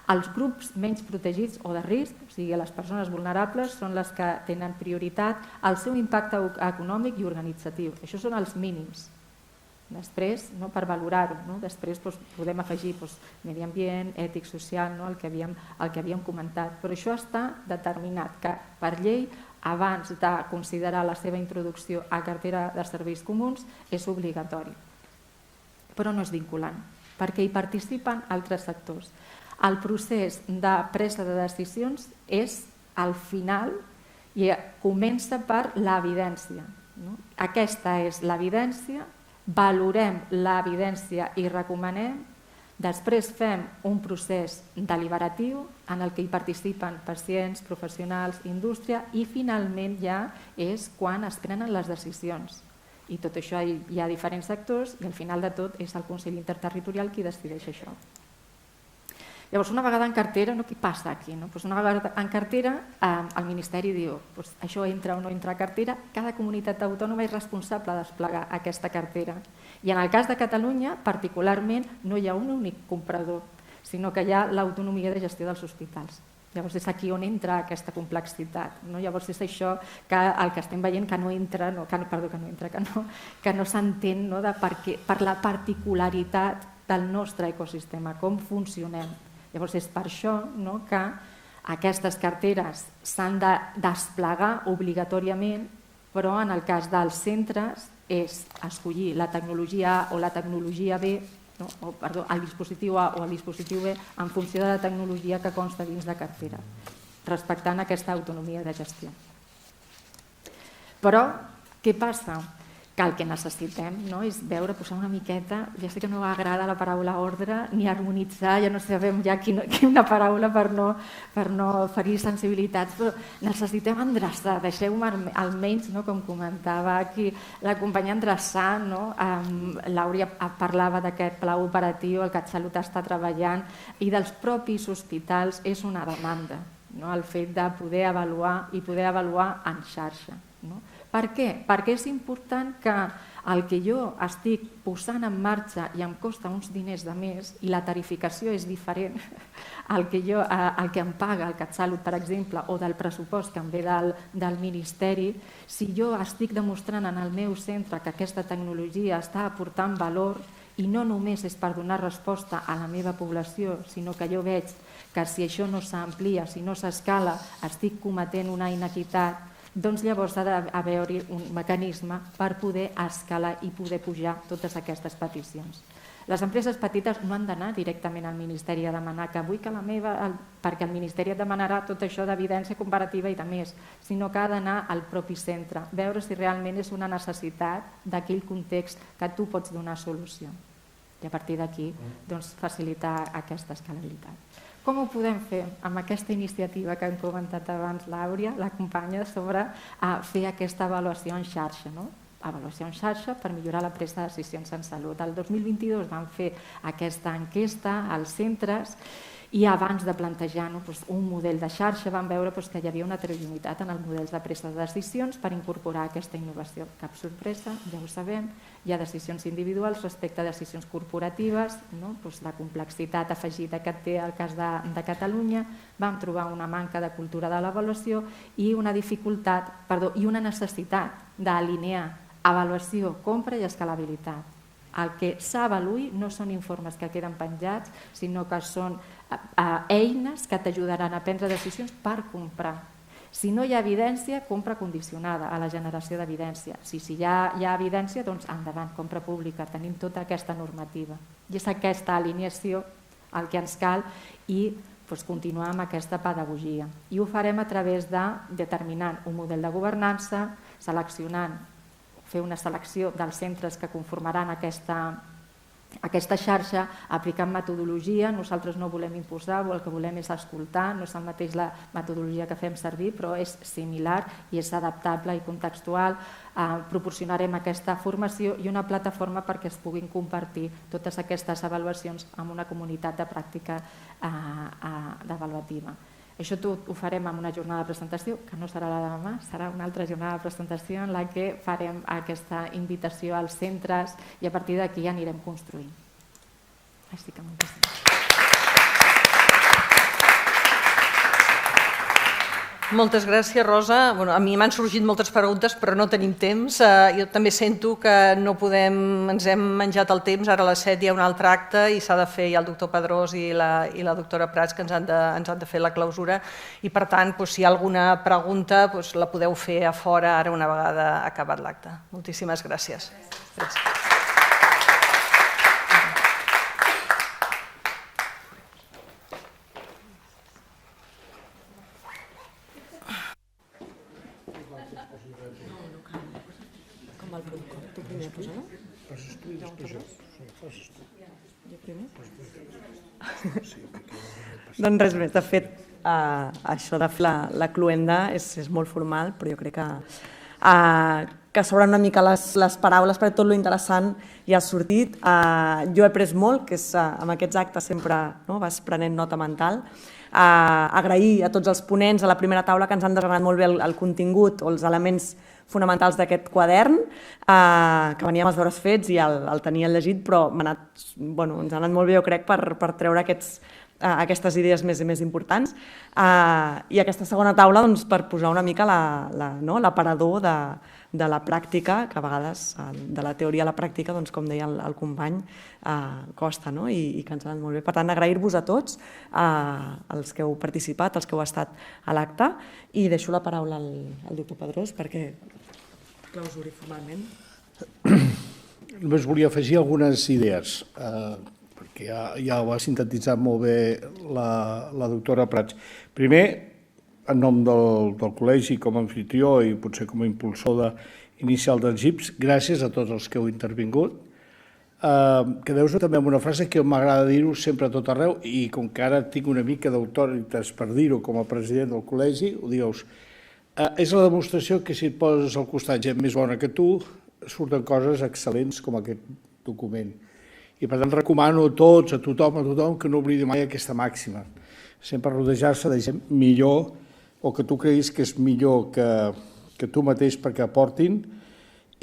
els grups menys protegits o de risc, o sigui, les persones vulnerables, són les que tenen prioritat, el seu impacte econòmic i organitzatiu. Això són els mínims. Després, per valorar-ho, després podem afegir medi ambient, ètic, social, el que havíem comentat. Però això està determinat que per llei, abans de considerar la seva introducció a cartera de serveis comuns, és obligatori. Però no és vinculant, perquè hi participen altres sectors. El procés de presa de decisions és al final i comença per l'evidència. Aquesta és l'evidència, valorem l'evidència i recomanem, després fem un procés deliberatiu en el que hi participen pacients, professionals, indústria i finalment ja és quan es prenen les decisions. I tot això hi ha diferents sectors i al final de tot és el Consell Interterritorial qui decideix això. Llavors, una vegada en cartera, què passa aquí? Una vegada en cartera, el Ministeri diu això entra o no entra a cartera, cada comunitat autònoma és responsable de desplegar aquesta cartera. I en el cas de Catalunya, particularment, no hi ha un únic comprador, sinó que hi ha l'autonomia de gestió dels hospitals. Llavors és aquí on entra aquesta complexitat. Llavors és això que el que estem veient que no entra, que no s'entén per la particularitat del nostre ecosistema, com funcionem. Llavors és per això que aquestes carteres s'han de desplegar obligatòriament, però en el cas dels centres és escollir la tecnologia A o la tecnologia B, el dispositiu A o el dispositiu B en funció de la tecnologia que consta dins de cartera, respectant aquesta autonomia de gestió. Però què passa? Que el que necessitem és veure, posar una miqueta, ja sé que no agrada la paraula ordre ni harmonitzar, ja no sabem ja quina paraula per no ferir sensibilitats, però necessitem endreçar, deixeu-me almenys, com comentava aquí la companya, endreçar, l'Àuria parlava d'aquest pla operatiu, el CatSalut està treballant, i dels propis hospitals és una demanda, el fet de poder avaluar i poder avaluar en xarxa. Per què? Perquè és important que el que jo estic posant en marxa i em costa uns diners de més i la tarificació és diferent al que em paga el CatSalut, per exemple, o del pressupost que em ve del Ministeri, si jo estic demostrant en el meu centre que aquesta tecnologia està aportant valor i no només és per donar resposta a la meva població, sinó que jo veig que si això no s'amplia, si no s'escala, estic cometent una inequitat, doncs llavors ha d'haver-hi un mecanisme per poder escalar i poder pujar totes aquestes peticions. Les empreses petites no han d'anar directament al Ministeri a demanar que vull que la meva, perquè el Ministeri et demanarà tot això d'evidència comparativa i de més, sinó que ha d'anar al propi centre, veure si realment és una necessitat d'aquell context que tu pots donar solució. I a partir d'aquí facilitar aquesta escalabilitat. Com ho podem fer amb aquesta iniciativa que hem comentat abans l'Àurea, la companya, sobre fer aquesta avaluació en xarxa, avaluació en xarxa per millorar la presa de decisions en salut. El 2022 vam fer aquesta enquesta als centres i abans de plantejar un model de xarxa vam veure que hi havia una heterogeneïtat en els models de presa de decisions per incorporar aquesta innovació. Cap sorpresa, ja ho sabem, hi ha decisions individuals respecte a decisions corporatives, la complexitat afegida que té el cas de Catalunya, vam trobar una manca de cultura de l'avaluació i una necessitat d'alinear avaluació, compra i escalabilitat. El que s'avaluï no són informes que queden penjats, sinó que són eines que t'ajudaran a prendre decisions per comprar. Si no hi ha evidència, compra condicionada a la generació d'evidència. Si hi ha evidència, doncs endavant, compra pública. Tenim tota aquesta normativa. I és aquesta alineació el que ens cal i continuar amb aquesta pedagogia. I ho farem a través de determinant un model de governança, fer una selecció dels centres que conformaran aquesta xarxa, aplicant metodologia. Nosaltres no volem imposar, el que volem és escoltar, no és el mateix la metodologia que fem servir, però és similar i és adaptable i contextual. Proporcionarem aquesta formació i una plataforma perquè es puguin compartir totes aquestes avaluacions amb una comunitat de pràctica avaluativa. Això tot ho farem en una jornada de presentació, que no serà la de demà, serà una altra jornada de presentació en la que farem aquesta invitació als centres i a partir d'aquí ja anirem construint. Així que moltes gràcies. Moltes gràcies, Rosa. A mi m'han sorgit moltes preguntes, però no tenim temps. Jo també sento que no podem, ens hem menjat el temps, ara a les 7 hi ha un altre acte i s'ha de fer, hi ha el doctor Pedrós i la doctora Prats que ens han de fer la clausura i per tant, si hi ha alguna pregunta la podeu fer a fora ara una vegada acabat l'acte. Moltíssimes gràcies. Doncs res més, de fet, això de fer la cluenda és molt formal, però jo crec que s'obren una mica les paraules perquè tot lo interessant ja ha sortit. Jo he après molt, que és amb aquests actes sempre vas prenent nota mental. Agrair a tots els ponents a la primera taula que ens han desgranat molt bé el contingut o els elements fonamentals d'aquest quadern, que veníem els deures fets i el tenia llegit, però ens ha anat molt bé, jo crec, per treure aquestes idees més importants. I aquesta segona taula per posar una mica l'aparador de la pràctica, que a vegades de la teoria a la pràctica, com deia el company, costa i que ens ha anat molt bé. Per tant, agrair-vos a tots, els que heu participat, els que heu estat a l'acte, i deixo la paraula al doctor Pedrós perquè clausuri formalment. Només volia afegir algunes idees, perquè ja ho ha sintetitzat molt bé la doctora Prats. Primer, en nom del col·legi com a anfitrió i potser com a impulsor inicial dels GIPs, gràcies a tots els que heu intervingut. Quedeu-vos també amb una frase que m'agrada dir-ho sempre a tot arreu i com que ara tinc una mica d'autoritat per dir-ho com a president del col·legi, ho digueu-vos, és la demostració que si et poses al costat gent més bona que tu, surten coses excel·lents com aquest document. I per tant recomano a tots, a tothom, que no oblidi mai aquesta màxima. Sempre rodejar-se de gent millor o que tu creguis que és millor que tu mateix perquè aportin.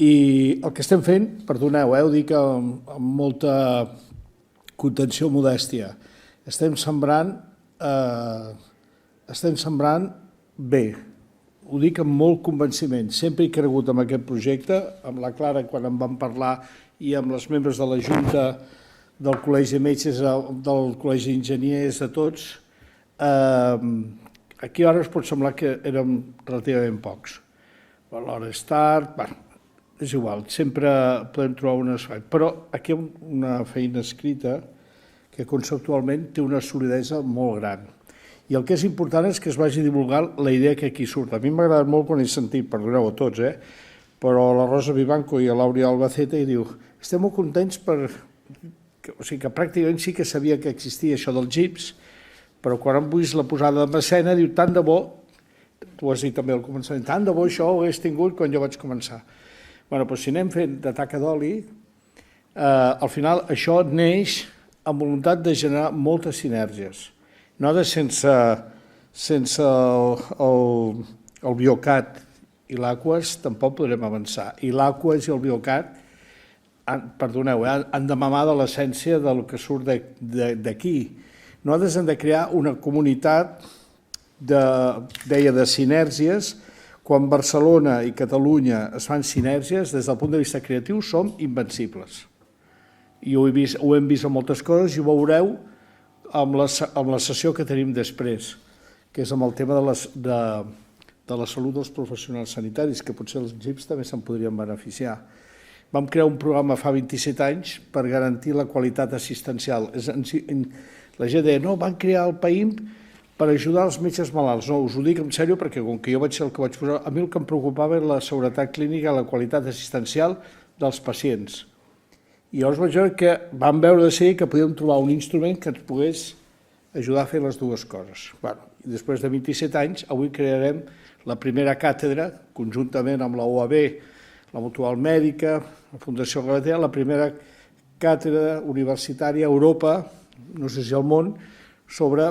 I el que estem fent, perdoneu, ho dic amb molta contenció o modèstia, estem sembrant bé. Ho dic amb molt convenciment. Sempre he cregut en aquest projecte, amb la Clara quan en vam parlar i amb els membres de la Junta, del Col·legi de Metges, del Col·legi d'Enginyers, de tots, aquí ara es pot semblar que érem relativament pocs. L'hora és tard, és igual, sempre podem trobar un espai. Però aquí hi ha una feina escrita que conceptualment té una solidesa molt gran. I el que és important és que es vagi divulgant la idea que aquí surt. A mi m'ha agradat molt quan he sentit, perdoneu a tots, però la Rosa Vivanco i l'Àurea Albacete i diu estem molt contents o sigui que pràcticament sí que sabia que existia això del GIPS, però quan han vist la posada en escena diu tant de bo, tu ho has dit també al començament, tant de bo això ho hagués tingut quan jo vaig començar. Bé, doncs si anem fent de taca d'oli, al final això neix amb voluntat de generar moltes sinergies. Nosaltres sense el Biocat i l'Aquas tampoc podrem avançar. I l'Aquas i el Biocat, perdoneu, han de mamar de l'essència del que surt d'aquí. Nosaltres hem de crear una comunitat, deia, de sinergies. Quan Barcelona i Catalunya es fan sinergies, des del punt de vista creatiu som invencibles. I ho hem vist en moltes coses i ho veureu amb la sessió que tenim després, que és amb el tema de la salut dels professionals sanitaris, que potser els GIPS també se'n podrien beneficiar. Vam crear un programa fa 27 anys per garantir la qualitat assistencial. La gent deia, no, van crear el PAIM per ajudar els metges malalts. No, us ho dic en sèrio perquè com que jo vaig ser el que vaig posar, a mi el que em preocupava era la seguretat clínica i la qualitat assistencial dels pacients. I llavors vaig veure que vam veure de seguida que podíem trobar un instrument que ens pogués ajudar a fer les dues coses. I després de 27 anys, avui crearem la primera càtedra, conjuntament amb la UAB, la Mutual Mèdica, la Fundació Galatea, la primera càtedra universitària a Europa, no sé si al món, sobre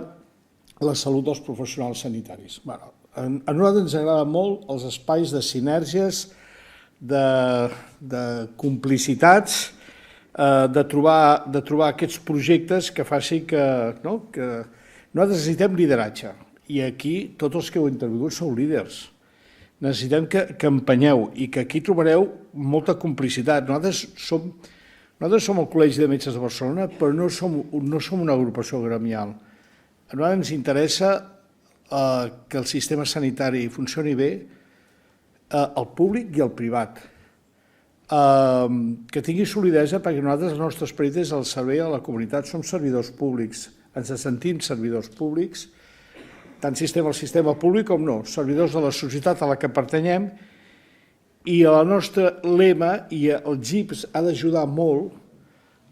la salut dels professionals sanitaris. A nosaltres ens agraden molt els espais de sinergies, de complicitats, de trobar aquests projectes que faci que nosaltres necessitem lideratge. I aquí tots els que heu intervingut sou líders. Necessitem que empenyeu i que aquí trobareu molta complicitat. Nosaltres som el Col·legi de Metges de Barcelona, però no som una agrupació gremial. A nosaltres ens interessa que el sistema sanitari funcioni bé, el públic i el privat. Que tingui solidesa perquè nosaltres, el nostre esperit és el servei a la comunitat, som servidors públics, ens sentim servidors públics, tant si estem al sistema públic com no, servidors de la societat a la que pertanyem, i el nostre lema, i el GIPS ha d'ajudar molt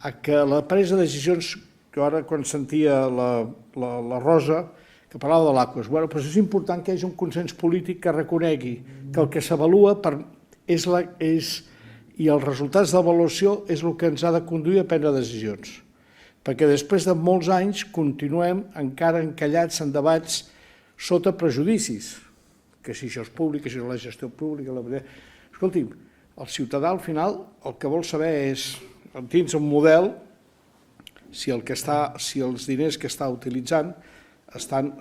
a que la presa de decisions, que ara quan sentia la Rosa, que parlava de l'Aquas, doncs és important que hi hagi un consens polític que reconegui que el que s'avalua i els resultats d'avaluació és el que ens ha de conduir a prendre decisions. Perquè després de molts anys continuem encara encallats en debats sota prejudicis, que si això és públic, que si la gestió pública... Escolti'm, el ciutadà al final el que vol saber és, dins un model, si els diners que està utilitzant s'estan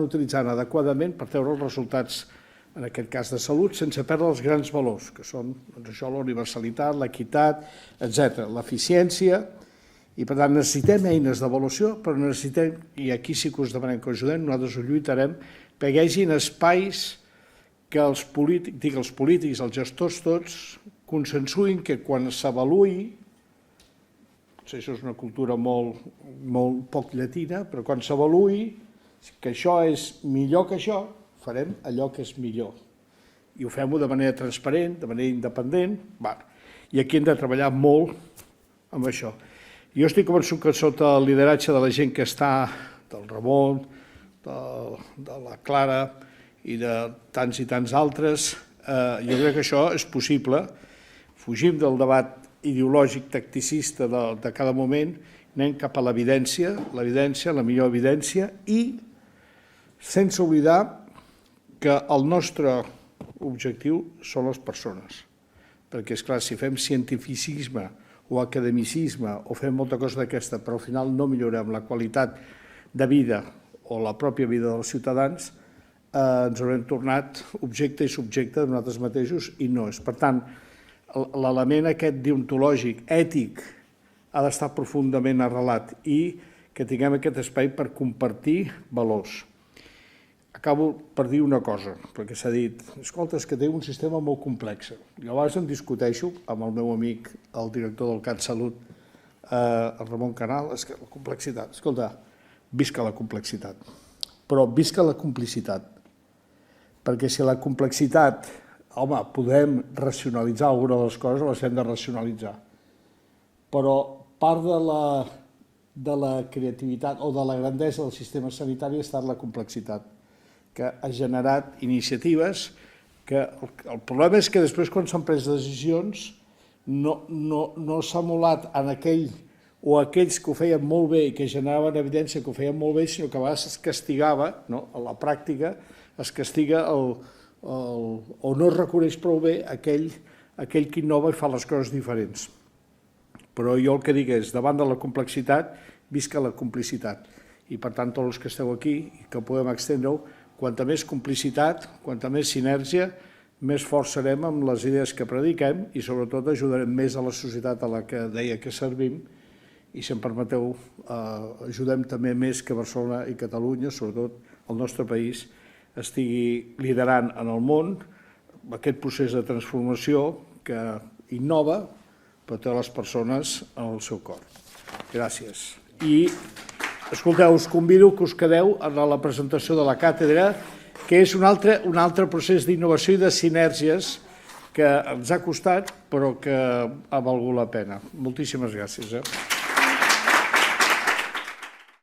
utilitzant adequadament per treure els resultats, en aquest cas de salut, sense perdre els grans valors, que són la universalitat, l'equitat, etc., l'eficiència, i per tant necessitem eines d'avaluació, però necessitem, i aquí sí que us demanem que ajudem, nosaltres ho lluitarem, perquè hi hagi espais que els polítics, els gestors tots, consensuïn que quan s'avaluï, potser això és una cultura molt poc llatina, però quan s'avaluï que això és millor que això, farem allò que és millor. I ho fem-ho de manera transparent, de manera independent, i aquí hem de treballar molt amb això. Jo estic convençut que sota el lideratge de la gent que està, del Ramon, de la Clara i de tants i tants altres, jo crec que això és possible. Fugim del debat ideològic tacticista de cada moment, anem cap a l'evidència, la millor evidència, i sense oblidar que el nostre objectiu són les persones. Perquè, esclar, si fem cientificisme o academicisme o fem molta cosa d'aquesta, però al final no millorem la qualitat de vida o la pròpia vida dels ciutadans, ens haurem tornat objecte i subjecte de nosaltres mateixos i no és. Per tant, l'element aquest deontològic, ètic, ha d'estar profundament arrelat i que tinguem aquest espai per compartir valors. Acabo per dir una cosa, perquè s'ha dit, escolta, és que té un sistema molt complex. Jo a vegades em discuteixo amb el meu amic, el director del CatSalut, el Ramon Canal, és que la complexitat, escolta, visca la complexitat, però visca la complicitat, perquè si la complexitat, home, podem racionalitzar alguna de les coses, les hem de racionalitzar, però part de la creativitat o de la grandesa del sistema sanitari ha estat la complexitat, que ha generat iniciatives que el problema és que després quan s'han pres decisions no s'ha emulat en aquell o aquells que ho feien molt bé i que generaven evidència que ho feien molt bé, sinó que a vegades es castigava, a la pràctica es castiga o no es reconeix prou bé aquell que innova i fa les coses diferents. Però jo el que dic és, davant de la complexitat, visca la complicitat. I per tant, tots els que esteu aquí i que podem extendre-ho, quanta més complicitat, quanta més sinergia, més forts serem amb les idees que prediquem i sobretot ajudarem més a la societat a la que deia que servim i, si em permeteu, ajudem també més que Barcelona i Catalunya, sobretot el nostre país, estigui liderant en el món aquest procés de transformació que innova però té les persones en el seu cor. Gràcies. I escolteu, us convido que us quedeu a la presentació de la càtedra, que és un altre procés d'innovació i de sinergies que ens ha costat, però que ha valgut la pena. Moltíssimes gràcies.